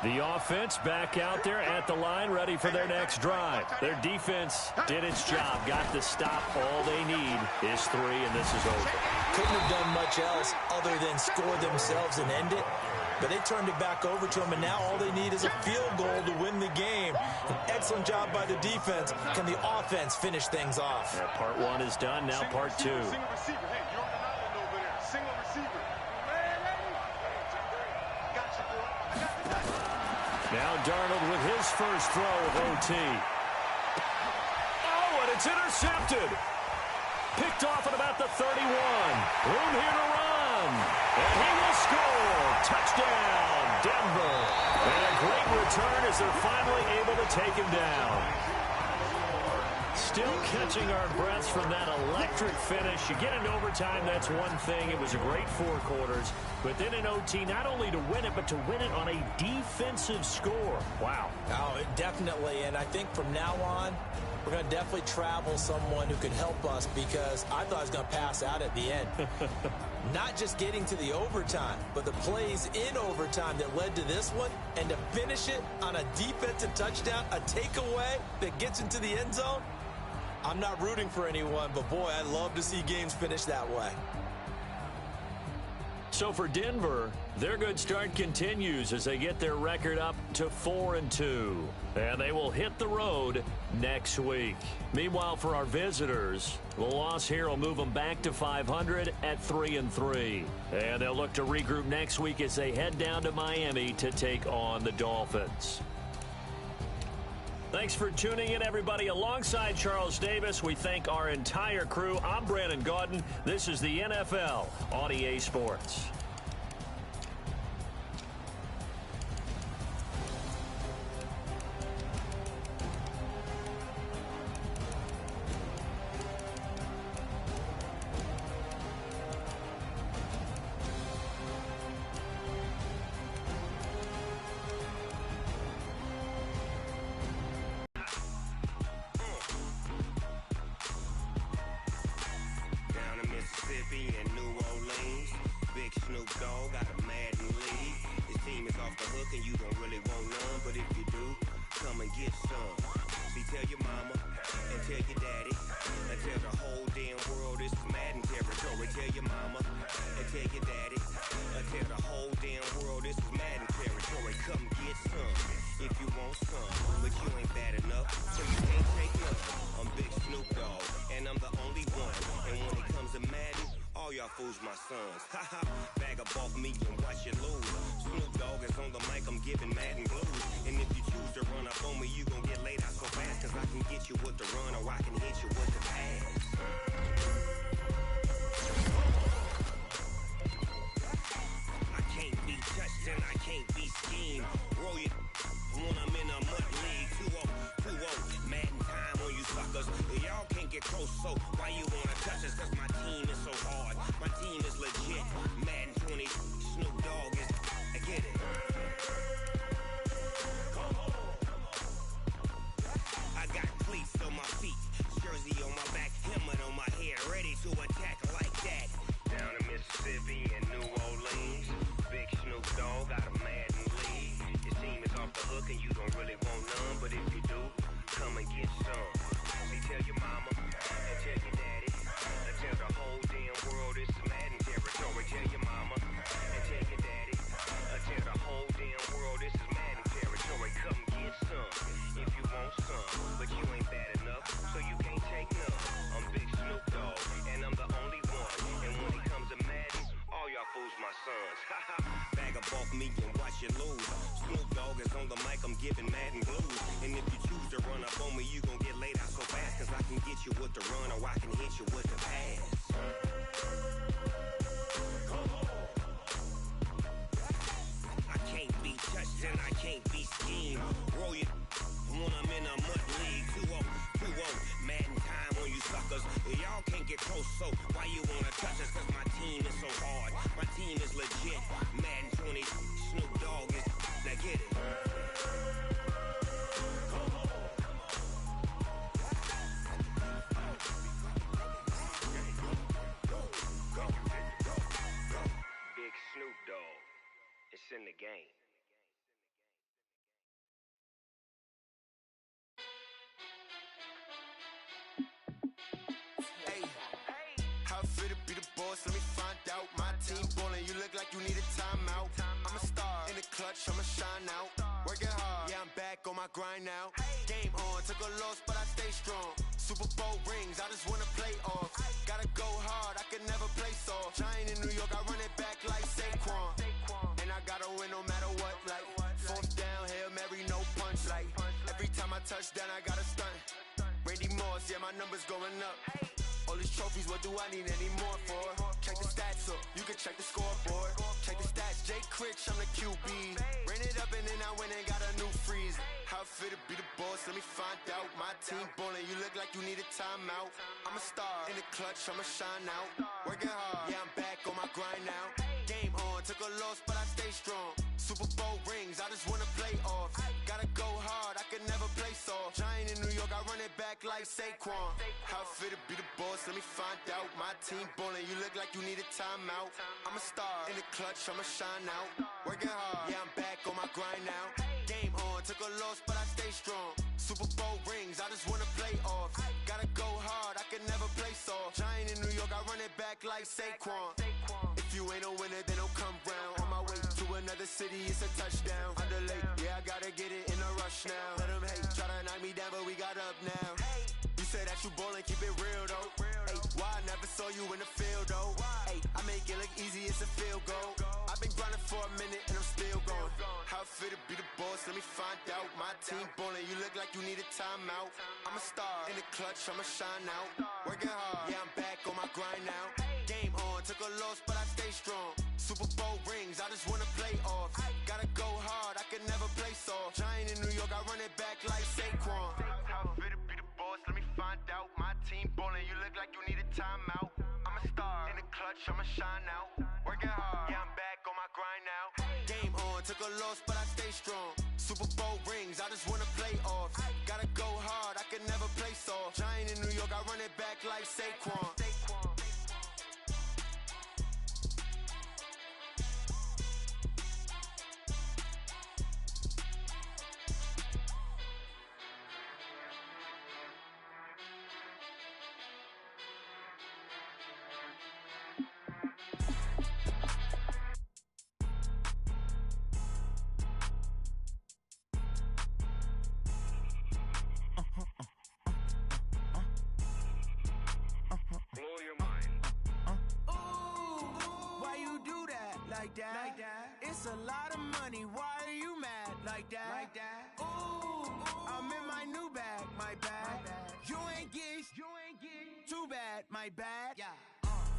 The offense back out there at the line, ready for their next drive. Their defense did its job, got the stop. All they need is 3, and this is over. Couldn't have done much else other than score themselves and end it. But they turned it back over to them, and now all they need is a field goal to win the game. An excellent job by the defense. Can the offense finish things off? Yeah, part 1 is done, now part 2. Single receiver. Hey, you're on an island over there. Single receiver. Got you, boy. I got the touch. Now Darnold with his first throw of OT. Oh, and it's intercepted. Picked off at about the 31. Room here to run. And he will score. Touchdown, Denver. And a great return as they're finally able to take him down. Still catching our breaths from that electric finish. You get into overtime, that's one thing. It was a great 4 quarters. But then in OT, not only to win it, but to win it on a defensive score. Wow. Oh, definitely. And I think from now on, we're going to definitely travel someone who can help us, because I thought I was going to pass out at the end. Not just getting to the overtime, but the plays in overtime that led to this one, and to finish it on a defensive touchdown, a takeaway that gets into the end zone. I'm not rooting for anyone, but boy, I love to see games finish that way. So for Denver, their good start continues as they get their record up to 4-2. And they will hit the road next week. Meanwhile, for our visitors, the loss here will move them back to 500 at 3-3. And they'll look to regroup next week as they head down to Miami to take on the Dolphins. Thanks for tuning in, everybody. Alongside Charles Davis, we thank our entire crew. I'm Brandon Gaudin. This is the NFL on EA Sports. Mississippi and New Orleans. Big Snoop Dogg got a Madden league. His team is off the hook and you don't really want none, but if you do, come and get some. See, tell your mama and tell your daddy and tell the whole damn world this is Madden territory. Tell your mama and tell your daddy and tell the whole damn world this is Madden territory. Come get some if you want some, but you ain't bad enough, so you can't take none. I'm Big Snoop Dogg and I'm the only one, and when it comes to Madden, all y'all fools my sons. Haha, bag up off me and watch you lose. Snoop Dogg is on the mic, I'm giving Madden blues. And if you choose to run up on me, you gon' get laid out so fast, cause I can get you with the run or I can hit you with the pass. I can't be touched and I can't be schemed. Roll you when I'm in a mud league. 2-0, Madden time on you suckers. Y'all can't get close, so why you wanna touch us? Cause my team is so hard. My team is legit. Madden 20, Snoop Dogg is, I get it. hook and you don't really want none, but if you do, come and get some. See, tell your mama and tell your daddy and tell the whole damn world it's Madden territory. Tell your mama and tell your daddy and tell the whole damn world this is Madden territory. Come get some if you want some, but you ain't bad enough, so you can't take none. I'm Big Snoop Dogg, and I'm the only one. And when it comes to Madden, all y'all fools my sons. Bag up off me and watch you lose. Snoop Dogg is on the mic, I'm giving Madden blues. And if you choose to run up on me, you gon' get laid out so fast. Cause I can get you with the run or I can hit you with the pass. I can't be touched and I can't be schemed. Roll you when I'm in a mud league. 2-0, Madden time on you suckers. Y'all can't get close, so why you wanna touch us? Cause my team is so hard, my team is legit. Madden 20, Snoop Dogg is, now get it. Big Snoop Dogg, it's in the game. How fit to be the boss? Let me find out. My team ballin', you look like you need a timeout. I'm a star in the clutch, I'ma shine out. Working hard, yeah, I'm back on my grind now. Game on, took a loss, but I stay strong. Super Bowl rings, I just wanna play off. Gotta go hard, I can never play soft. Giant in New York, I run it back like Saquon. And I gotta win no matter what, like fourth down, Hail Mary, no punch. Like every time I touch down, I gotta stunt. Randy Moss, yeah, my numbers going up. All these trophies, what do I need any more for? Check the stats up, you can check the scoreboard. Check the stats, Jay Critch, I'm the QB. Ran it up and then I went and got a new freeze. How fit to be the boss, let me find out. My team ballin', you look like you need a timeout. I'm a star in the clutch, I'ma shine out. Working hard, yeah, I'm back on my grind now. Game on, took a loss, but I stay strong. Super Bowl rings, I just wanna play off. Gotta go hard, I can never play soft. Giant in New York, I run it back like Saquon. How fit to be the boss, let me find out. My team ballin', you look like you need a timeout. I'm a star in the clutch, I'ma shine out. Working hard, yeah, I'm back on my grind now. Game on, took a loss, but I stay strong. Super Bowl rings, I just wanna play off. Gotta go hard, I can never play soft. Giant in New York, I run it back like Saquon. If you ain't a winner, then don't come round. On my way to another city, it's a touchdown. Underlay, yeah, I gotta get it in a rush now. Let them hate, try to knock me down, but we got up now. You say that you ballin', keep it real though. Hey, why I never saw you in the field though? Hey, I make it look easy, it's a field goal. I've been grinding for a minute and I'm still going. How fit to be the boss, let me find out. My team ballin', you look like you need a timeout. I'm a star in the clutch, I'ma shine out. Working hard, yeah, I'm back on my grind now. Game on, took a loss, but I stay strong. Super Bowl rings, I just wanna play off. Gotta go hard, I can never play soft. Giant in New York, I run it back like Saquon. How fit to be the boss, let me find out. My team ballin', you look like you need a timeout. I'm a star in the clutch, I'ma shine out. Working hard, yeah, I'm back on my grind now. Game on, took a loss, but I stay strong. Super Bowl rings, I just wanna play off. Gotta go hard, I can never play soft. Giant in New York, I run it back like Saquon. Blow your mind. Why you do that like that? Like that? It's a lot of money. Why are you mad like that? Like that? Ooh, I'm in my new bag, my bad. You ain't get too bad, my bad. Yeah.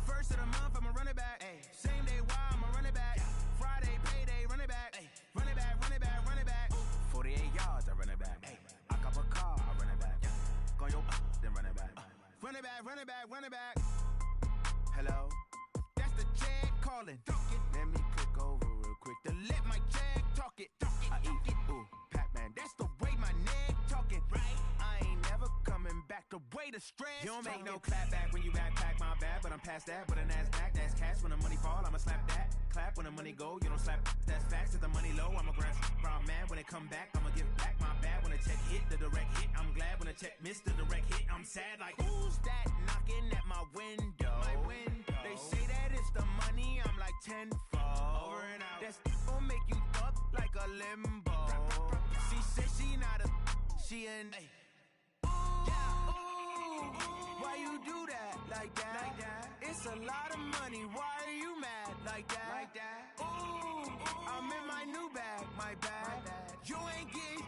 First of the month, I'ma run it back. Ay. Same day, why I'ma run it back. Yeah. Friday, payday, run it back. Ay. Run it back, run it back, run it back. 48 yards, I run it back. Ay. I cop a car, I run it back. Yeah. Go yo, then run it back. Run it back, run it back, run it back. Hello? That's the jag calling. Let me click over real quick to let my jag talk it. I eat it, ooh, Pac-Man. That's the way my neck talking. Right? I ain't never coming back the way the stress. You don't make no clap back when you backpack, my bad, but I'm past that. But a NASDAQ, that's cash. When the money fall, I'ma slap that. Clap when the money go, you don't slap. That's facts. If the money low, I'ma grab brown man. When it come back, I'ma give back my bad. When the check hit, the direct hit. I'm glad when the check missed the direct hit. I'm sad like, who's that knocking at my window? They say that it's the money, I'm like tenfold. Over and out. That's gon' make you up like a limbo. She said she not a, she an. Why you do that like that? It's a lot of money. Why are you mad like that? Ooh, I'm in my new bag, my bad. You ain't get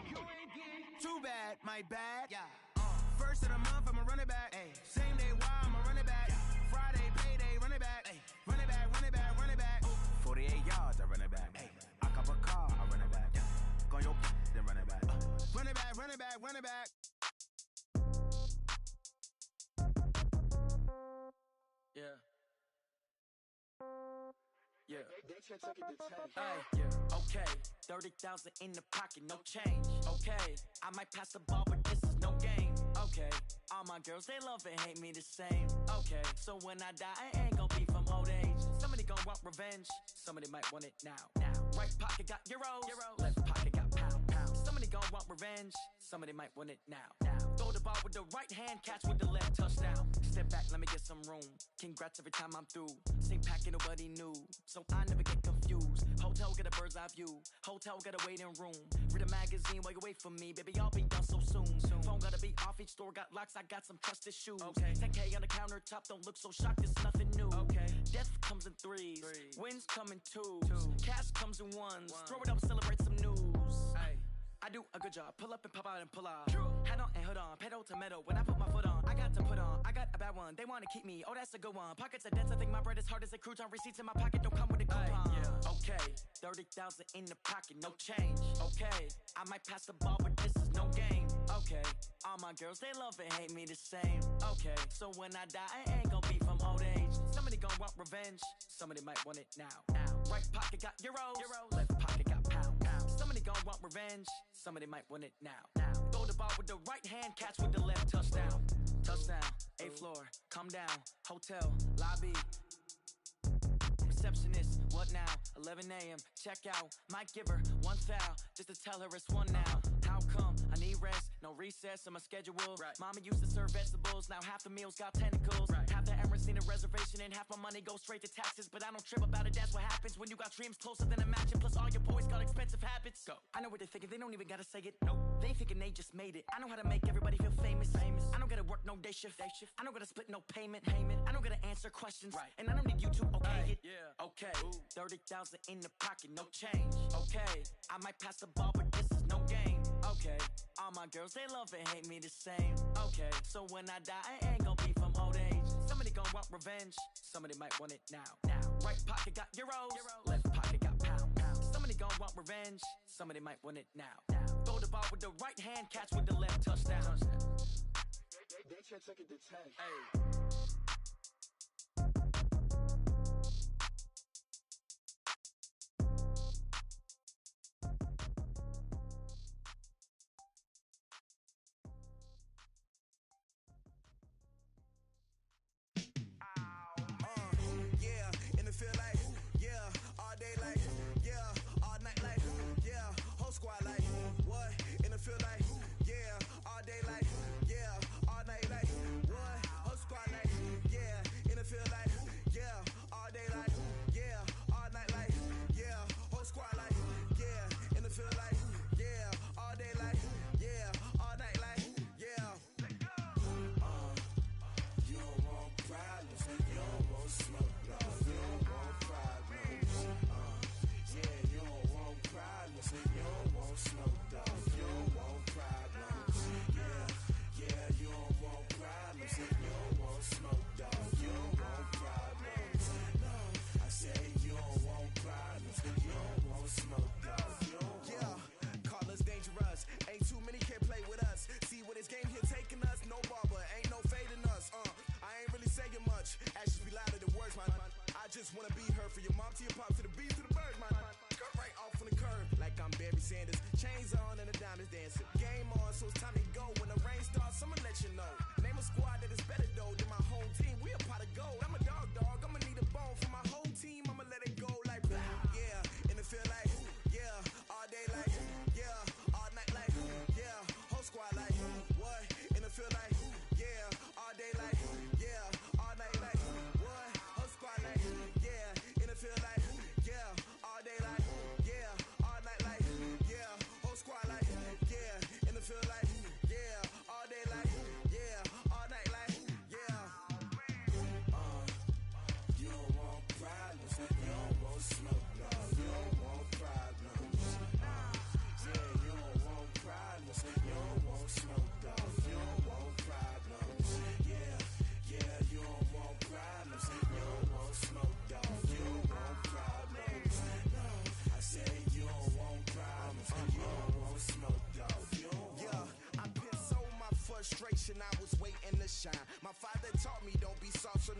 too bad, my bad. First of the month, I'ma run it back. Same day, why I'ma run it back. Friday, payday, run it back. Run it back, run it back, run it back. 48 yards, I run it back. I cop a car, I run it back. Go your then run it back. Run it back, run it back, run it back. Yeah. Okay, 30,000 in the pocket, no change. Okay, I might pass the ball, but this is no game. Okay, all my girls, they love and hate me the same. Okay, so when I die, I ain't gon' be from old age. Somebody gon' want revenge, somebody might want it now. Right pocket got euros, left pocket got pounds. Somebody gon' want revenge, somebody might want it now. Throw the ball with the right hand, catch with the left, touchdown. Step back, let me get some room. Congrats every time I'm through. Same packet, nobody knew, so I never get confused. Hotel get a bird's eye view. Hotel get a waiting room. Read a magazine while you wait for me, baby. I'll be done so soon. Phone gotta be off. Each store got locks. I got some trusted shoes. 10K on the countertop. Don't look so shocked. It's nothing new. Death comes in threes. Wins come in twos. Cash comes in ones. Throw it up, celebrate some news. I do a good job. Pull up and pop out and pull out. Head on and hood on. Pedal to metal. When I put my foot on, I got to put on. I got a bad one. They want to keep me. Oh, that's a good one. Pockets are dense. I think my bread is hard as a crouton. Receipts in my pocket don't come with a coupon. Okay, 30,000 in the pocket, no change. Okay, I might pass the ball, but this is no game. Okay, all my girls, they love and hate me the same. Okay, so when I die, I ain't gon' be from old age. Somebody gon' want revenge. Somebody might want it now. Right pocket got euros. Left pocket got pounds. Somebody gon' want revenge. Somebody might want it now. Throw the ball with the right hand, catch with the left, touchdown. Touchdown, 8th floor, come down, hotel, lobby. Receptionist, what now? 11 a.m., check out. Might give her one foul, just to tell her it's one now. How come? I need rest, no recess in my schedule. Mama used to serve vegetables, now half the meals got tentacles. Half the Emirates need a reservation and half my money goes straight to taxes. But I don't trip about it, that's what happens when you got dreams closer than a mansion. Plus all your boys got expensive habits. Go. I know what they're thinking, they don't even gotta say it. Nope. They thinking they just made it. I know how to make everybody feel famous. I don't gotta work no day shift. I don't gotta split no payment. I don't gotta answer questions. And I don't need you to okay it. Okay, 30,000 in the pocket, no change. Okay, I might pass the ball, but this is no game. Okay, all my girls, they love and hate me the same. Okay, so when I die, I ain't gon' be from old age. Somebody gon' want revenge, somebody might want it now. Right pocket got euros, left pocket got pounds. Somebody gon' want revenge, somebody might want it now. Throw the ball with the right hand, catch with the left, touchdown. They can't take it to 10. Squad like, what? In the field like, yeah, all day like, yeah, all night like, what? Whole squad like,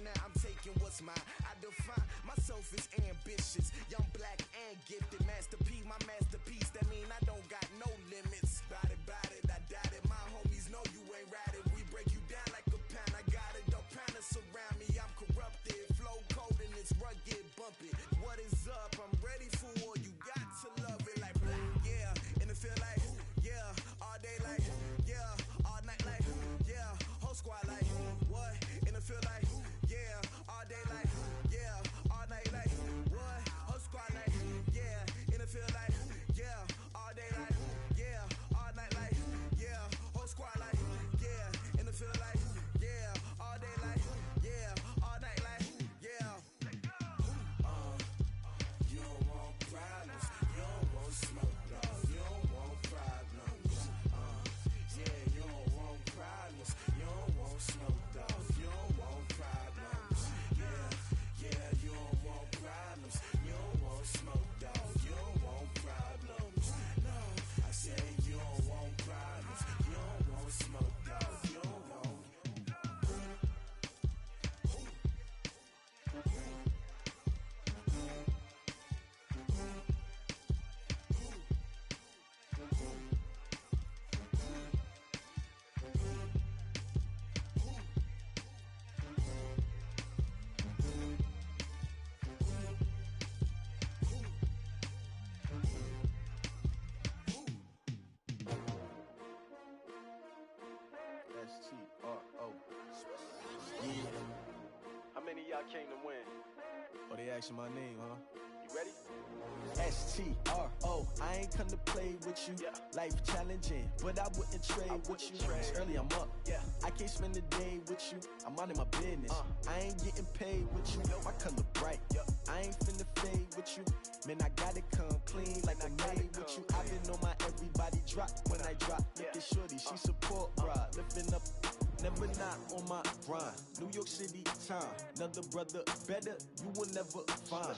now I'm taking what's mine. I define myself as ambitious, young, black, and gifted. Master P, my masterpiece. That mean I don't got no limits. Bout it, I doubt it. My homies know you ain't ratted. We break you down like a pound. I got it, don't pound us around me. I'm corrupted, flow cold and it's rugged, bumpy. What is up? I'm ready for war. You got to love it like blah, yeah. And it feel like, yeah. All day like, yeah. All night like, yeah. Whole squad like, what? And it feel like, yeah. All day like, yeah. All night like, what? Whole squad like, yeah. And it feel like, yeah. All day like, yeah. All night like, yeah. Whole squad like, yeah. And it feel like, yeah. All day like, yeah. All night like, yeah. You don't want problems. You don't want smoke, no. You don't want problems. Yeah, you don't want problems. You don't want smoke, dog. You don't want problems. Yeah, you don't want problems. You don't want smoke, dog. You don't want problems. No, I said you don't want problems. You don't want smoke, dog. You don't want. S-T-R-O. Yeah. How many of y'all came to win? Oh, they asking my name, huh? You ready? S-T-R-O. I ain't come to play with you. Yeah. Life challenging, but I wouldn't trade with you. It's early, I'm up. Yeah. I can't spend the day with you. I'm minding my business. I ain't getting paid with you. My color bright. I ain't finna fade with you. Man, I gotta come clean like I made with you. I've been on my everybody drop when I drop. Look at shorty, she support, bruh. Lifting up, never not on my grind. New York City time, another brother better, you will never find.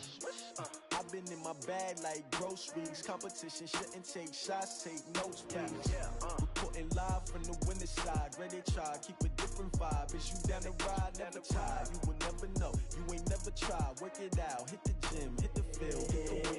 I've been in my bag like groceries. Competition shouldn't take shots, take notes, please. Reporting live from the winning side. Ready to try, keep a different vibe. Is you down the ride, never tired. You will never know, you ain't never tried. Work it out, hit the gym, hit the field.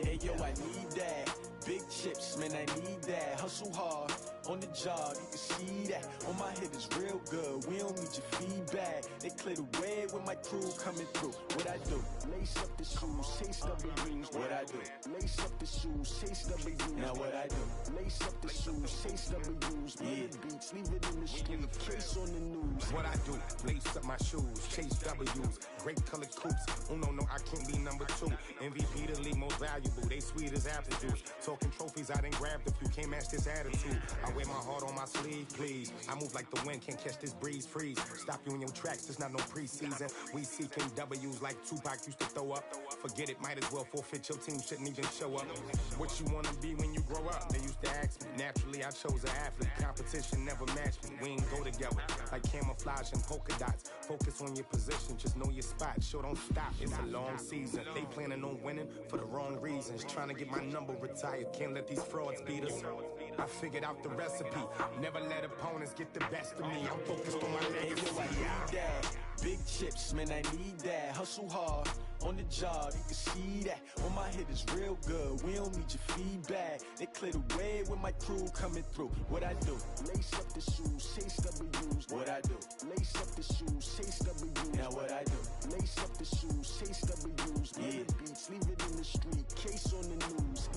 Hey yo, I need that. Big chips, man, I need that. Hustle hard, on the job, you can see that. On my hit is real good, we don't need your feedback. They clear the way with my crew coming through. What I do? Lace up the shoes, chase W's. What I do? Lace up the shoes, chase W's. Now what I do? Lace up the shoes, chase W's. Yeah. Beats, leave it in the street, case on the news. What I do? Lace up my shoes, chase W's. Great colored coops. Oh no, I can't be number 2. MVP the league most valuable. They sweet as apple juice. Talking trophies, I done grabbed a few. Can't match this attitude. I wear my heart on my sleeve, please. I move like the wind, can't catch this breeze, freeze. Stop you in your tracks, there's not no preseason. We seeking W's like Tupac used to throw up. Forget it, might as well forfeit. Your team shouldn't even show up. What you wanna be when you grow up? They used to ask me. Naturally, I chose an athlete. Competition never matched me. We ain't go together like camouflage and polka dots. Focus on your position, just know your spot. Sure, don't stop. It's a long season. They planning on winning for the wrong reasons. Trying to get my number retired. Can't let these frauds beat us. I figured out the recipe. Never let opponents get the best of me. I'm focused on my legacy. I need that. Big chips, man, I need that. Hustle hard, on the job, you can see that. On my hit is real good, we don't need your feedback. They clear the way with my crew coming through. What I do? Lace up the shoes, chase W's. What I do? Lace up the shoes, chase W's. Now what I do? Lace up the shoes, chase W's. Yeah. Beats, leave it in the street, case on the news.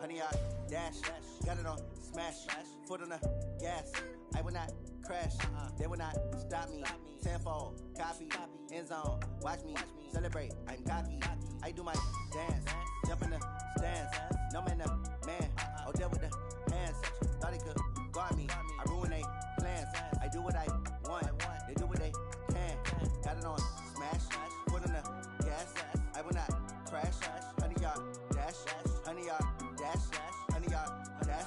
Honey, I dash, got it on smash, foot on the gas. I will not crash, they will not stop me. Tenfold, copy, end zone, watch me celebrate. I'm cocky, I do my dance, jump in the stands. No man, man, oh deal with the hands. Thought he could guard me, I ruin they plans. I do what I want, they do what they can. Got it on smash, foot on the gas. I will not crash, honey, y'all dash, honey, y'all dash, honey, y'all dash.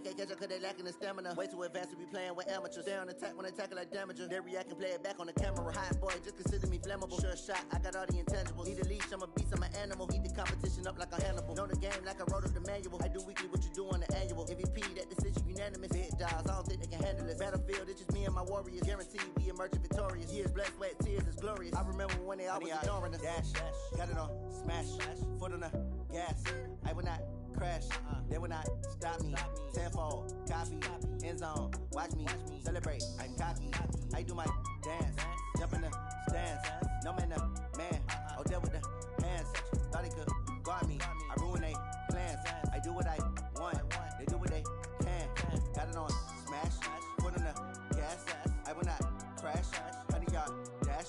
They can't catch up cause they lacking the stamina. Way too advanced to be playing with amateurs. Stay on attack when they tackle like damager. They react and play it back on the camera. Hot boy, just consider me flammable. Sure shot, I got all the intangibles. Need a leash, I'm a beast, I'm an animal. Eat the competition up like a Hannibal. Know the game like I wrote up the manual. I do weekly what you do on the annual. MVP, that decision unanimous. Big dogs, I don't think they can handle it. Battlefield, it's just me and my warriors. Guaranteed we emerging victorious. Years, blood, sweat, tears is glorious. I remember when they always ignoring us. Dash, got it on, smash, foot on the gas. I will not crash, they will not stop me. Tenfold, copy, end zone, watch me celebrate. I'm cocky, I do my dance, jump in the stands. No man, man, oh there with the hands. Thought he could guard me, I ruin they plans. I do what I want, they do what they can. Got it on, smash, foot on the gas. I will not crash, 100 yard dash,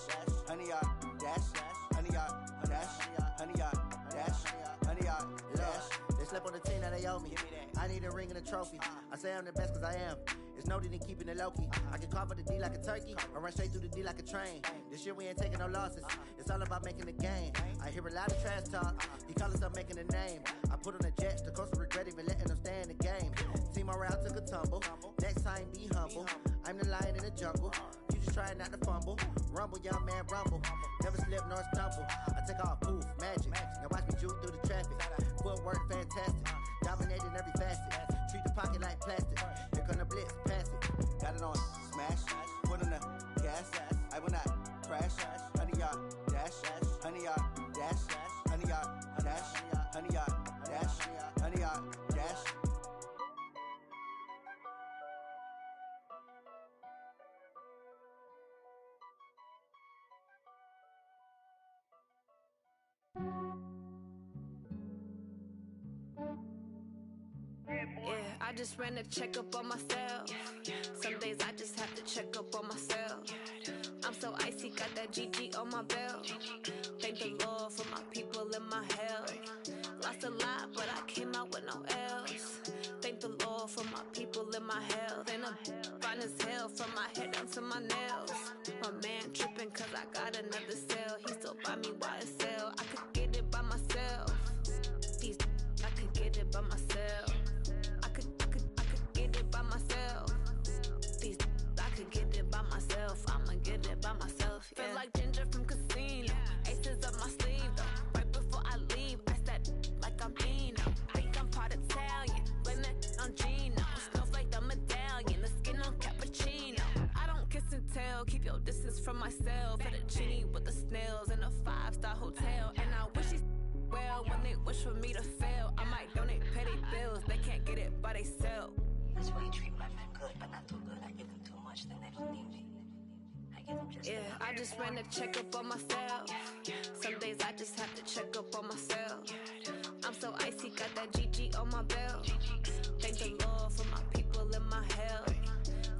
100 yard dash, 100 yard dash, 100 yard dash, 100 yard dash. They slept on the team that they owe me. I need a ring and a trophy. I say I'm the best cause I am. It's noted in keeping it low-key. I can carve up the D like a turkey or run straight through the D like a train. This year we ain't taking no losses. It's all about making the game. I hear a lot of trash talk. He call himself making a name. I put on the Jets. The coach regret even letting them stay in the game. Team morale took a tumble. Next time be humble. I'm the lion in the jungle. You just trying not to fumble. Rumble, young man, rumble. Never slip nor stumble. I take off, poof, magic. Now watch me juke through the traffic. Footwork fantastic. Dominating every facet. Treat the pocket like plastic. Here come the blitz, pass it. Got it on, smash. Put on the gas. I will not crash. 100 yard dash. 100 yard dash. 100 yard dash. 100 yard dash. 100 yard dash. Yeah, I just ran a checkup on myself. Some days I just have to check up on myself. I'm so icy, got that GG on my belt. Thank the Lord for my people and my health. Lost a lot, but I came out with no else. Thank the Lord for my people and my health. And I'm fine as hell from my head down to my nails. My man tripping cause I got another cell. He still buy me YSL. I could get it by myself. These I could get it by myself. I could get it by myself. These I could get it by myself. I'ma get it by myself. Yeah. Feel like Ginger from Casino. Aces up my sleeve though. Right before I leave, I said like I'm Dino. Think I'm part Italian. Blame that on Gino. Snowflake the medallion. The skin on cappuccino. I don't kiss and tell. Keep your distance from myself. Fettuccine with the snails in a 5-star hotel. And I wish he's well when they wish for me to fail. I might donate petty bills. They can't get it by themselves. That's why you treat my men good, but not too good. I give them too much, then they don't need me. I give them just yeah, I just ran a checkup on myself. Some days I just have to check up on myself. I'm so icy, got that GG on my belt. Thank the Lord for my people and my health.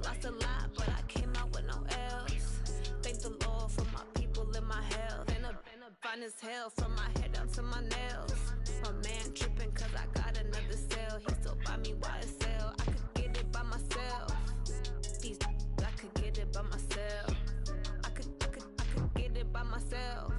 Lost a lot, but I came out with no else. Thank the Lord for my people and my health. And I'm fine as hell from my head down to my nails. My man tripping cause I got another cell. He still buy me YSL. I could get it by myself. These I could get it by myself. I could get it by myself.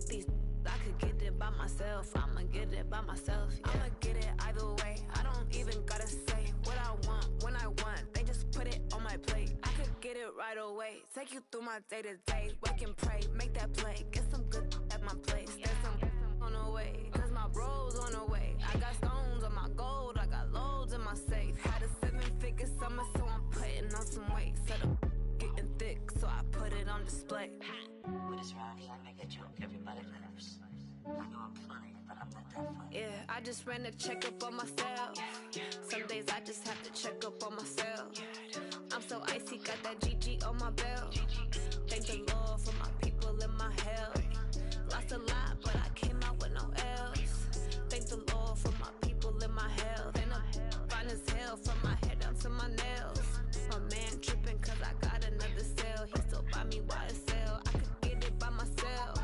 These I could get it by myself. I'ma get it by myself. Yeah. I'ma get it either way. I don't even gotta say what I want when I want. They just put it on my plate. I could get it right away. Take you through my day to day. Wake and pray, make that play. Get some good at my place. There's some on the way. Cause my bro's on the way. I got stones on my gold. I got loads in my safe. Had a 7-figure summer, so I'm putting on some weight. Set up getting thick, so I put it on display. With this round here, I make a joke. Everybody laughs. I know I'm funny, but I'm not that funny. Yeah, I just ran a checkup on myself. Some days I just have to check up on myself. I'm so icy, got that GG on my belt. Thank the Lord for my people and my health. Lost a lot, but I came out with no else. Thank the Lord for my people and my health. And I'm fine as hell from my head down to my nails. My man tripping cause I got another cell. He still buy me YSL. I could get it by myself.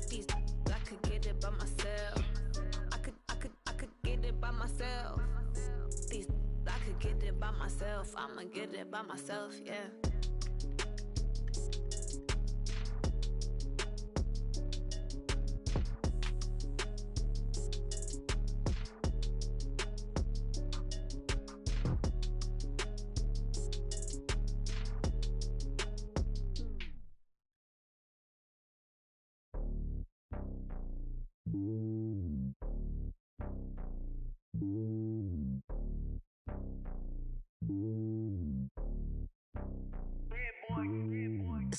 These I could get it by myself. I could get it by myself. These I could get it by myself. I'ma get it by myself, yeah. It's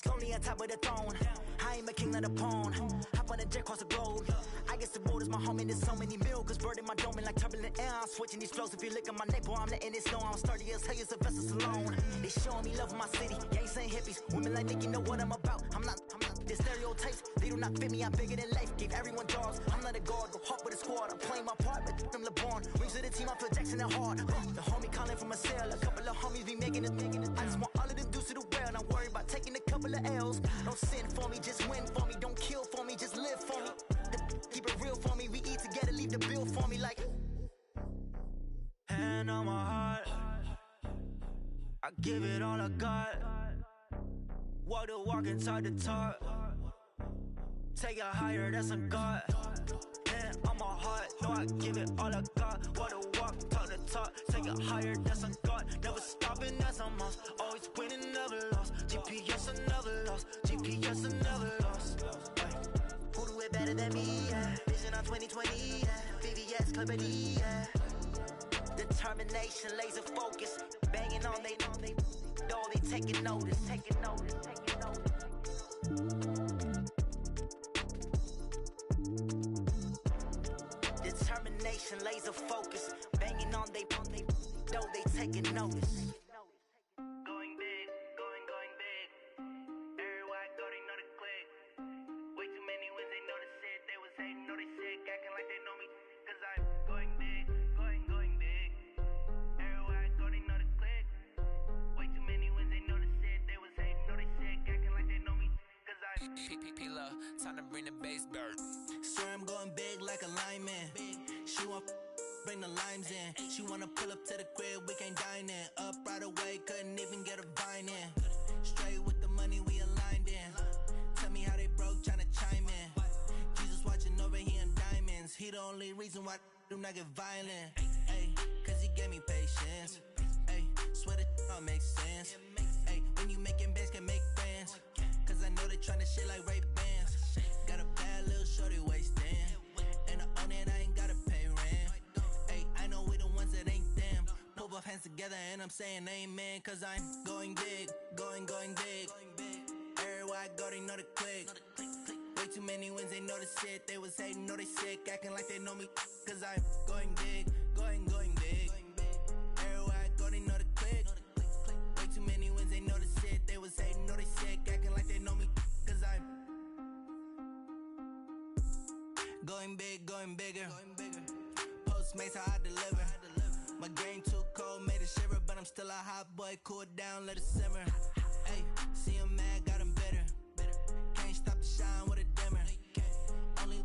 lonely on top of the throne. I ain't a king of the pawn. Hop on a jet across the globe. I guess the road is my home and there's so many miracles burning my dome and like turbulent air. I'm switching these flows. If you look at my neck, boy, I'm letting it snow. I'm sturdy as hell, as a vessel alone. They showing me love in my city. Gang saying hippies. Women like Nick, you know what I'm about. I'm not the stereotypes. They do not fit me. I'm bigger than life. Gave everyone jobs. I'm not a guard. Go hop with a squad. I'm playing my part, but I'm LeBron. Rings to the team. I feel Jackson and hard. The homie calling from a cell. A couple of homies be making it. I just want all of them dudes to the well. Not worried about taking a couple of L's. Don't sin for me, just win for me. Don't kill for me, just live for me. Keep it real for me. We eat together, leave the bill for me like. Hand on my heart, I give it all I got. Walk the walk and talk the talk. Take it higher, that's a God. Hand on my heart, no, I give it all I got. Walk the walk, talk the talk. Take it higher, that's a God. Never stopping, that's a must. Always winning, never lost. GPS, I never lost. GPS, I never lost. Who do it better than me? Yeah. Vision on 2020. Yeah. VVS, Clippity. Yeah. Determination, laser focus. Banging on they door, they taking notice. Taking notice. Taking notice. Determination, laser focus. Banging on they door, they taking notice. Going big, going big. Everywhere I go, they know the click. Way too many wins, they know the shit. They was hating, know they sick, acting like they know me. Cause I'm going big, going big. Everywhere I go, they know the click. Way too many wins, they know the shit. They was hating, know they sick, acting like they know me. Cause I'm P-P-P-Love, time to bring the bass bird. Swear I'm going big like a lineman. She want bring the limes in. She wanna pull up to the crib, we can't dine in. Up right away, couldn't even get a vine in. Straight with the money, we aligned in. Tell me how they broke, tryna chime in. Jesus watching over here in diamonds. He the only reason why do not get violent. Ay, cause he gave me patience. Ay, swear that don't make sense. Ay, when you making bands, can make friends. Cause I know they tryna shit like Ray-Bans. Got a bad little shorty wasting. And I own it, I ain't gotta pay rent. Ay, I know we the ones that ain't them. Pull both hands together and I'm saying amen. Cause I'm going big, going big. Everywhere I go, they know the click. Way too many wins, they know the shit. They was hating, know they sick, acting like they know me. Cause I'm going big, going big. Everywhere I go, they know the click. Way too many wins, they know the shit. They was hating, know they sick, acting like they know me. Cause I'm going big, going bigger. Postmates, how I deliver. My game too cold, made it shiver. But I'm still a hot boy, cool it down, let it simmer. Hey, see him mad, got him bitter. Can't stop the shine with a dimmer. Only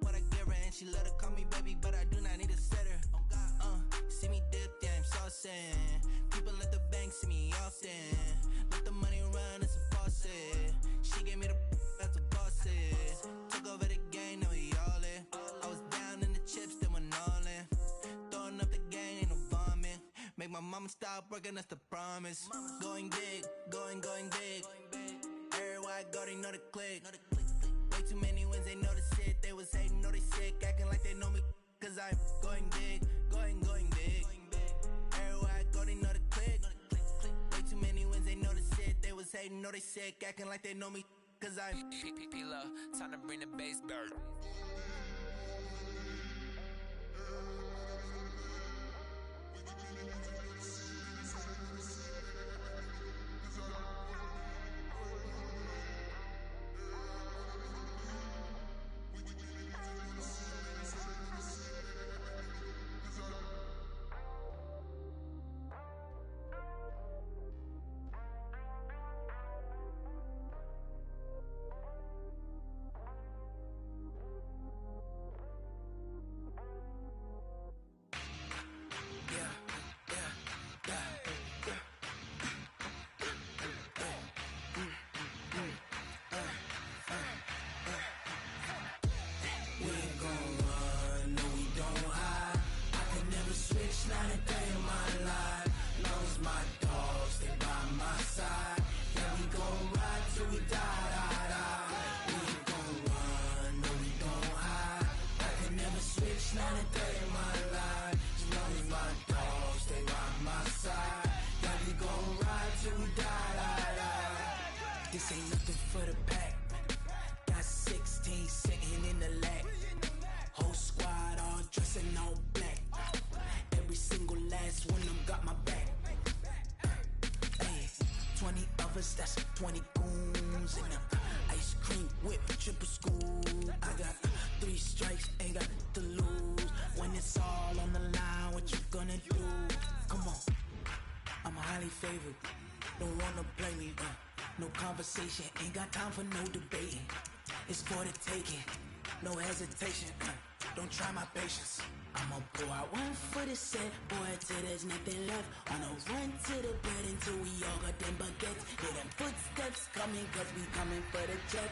what I give her, and she let her call me baby, but I do not need a sitter. See me dip, yeah, I'm saucing. People at the bank see me often. Let the money run, it's a faucet. She gave me the that's a faucet. Took over the game, now we all in. I was down in the chips, then went all in. Throwing up the game, ain't no vomit. Make my mama stop working, that's the promise. Going big, going big. Everywhere I go, they know the click. Way too many wins, they know the shit. They was hating, know they sick, acting like they know me. Cause I'm going big, going big. Everywhere I go, they know the click. Way too many wins, they know the shit. They was hating, know they sick, acting like they know me. Cause I'm P-P-P-Love, time to bring the bass bird. Ain't nothing for the pack. Got 16 sitting in the lag. Whole squad all dressing all black. Every single last one of them got my back. Hey, 20 of us, that's 20 goons in them. Ice cream whip, triple scoop. I got 3 strikes, ain't got to lose. When it's all on the line, what you gonna do? Come on, I'm highly favored. Don't wanna play me, no conversation. Ain't got time for no debating. It's for the taking, no hesitation. Don't try my patience. I'ma pour out one for the set, boy, till there's nothing left. On a run to the bed until we all got them baguettes. Hear them footsteps coming, cause we coming for the check.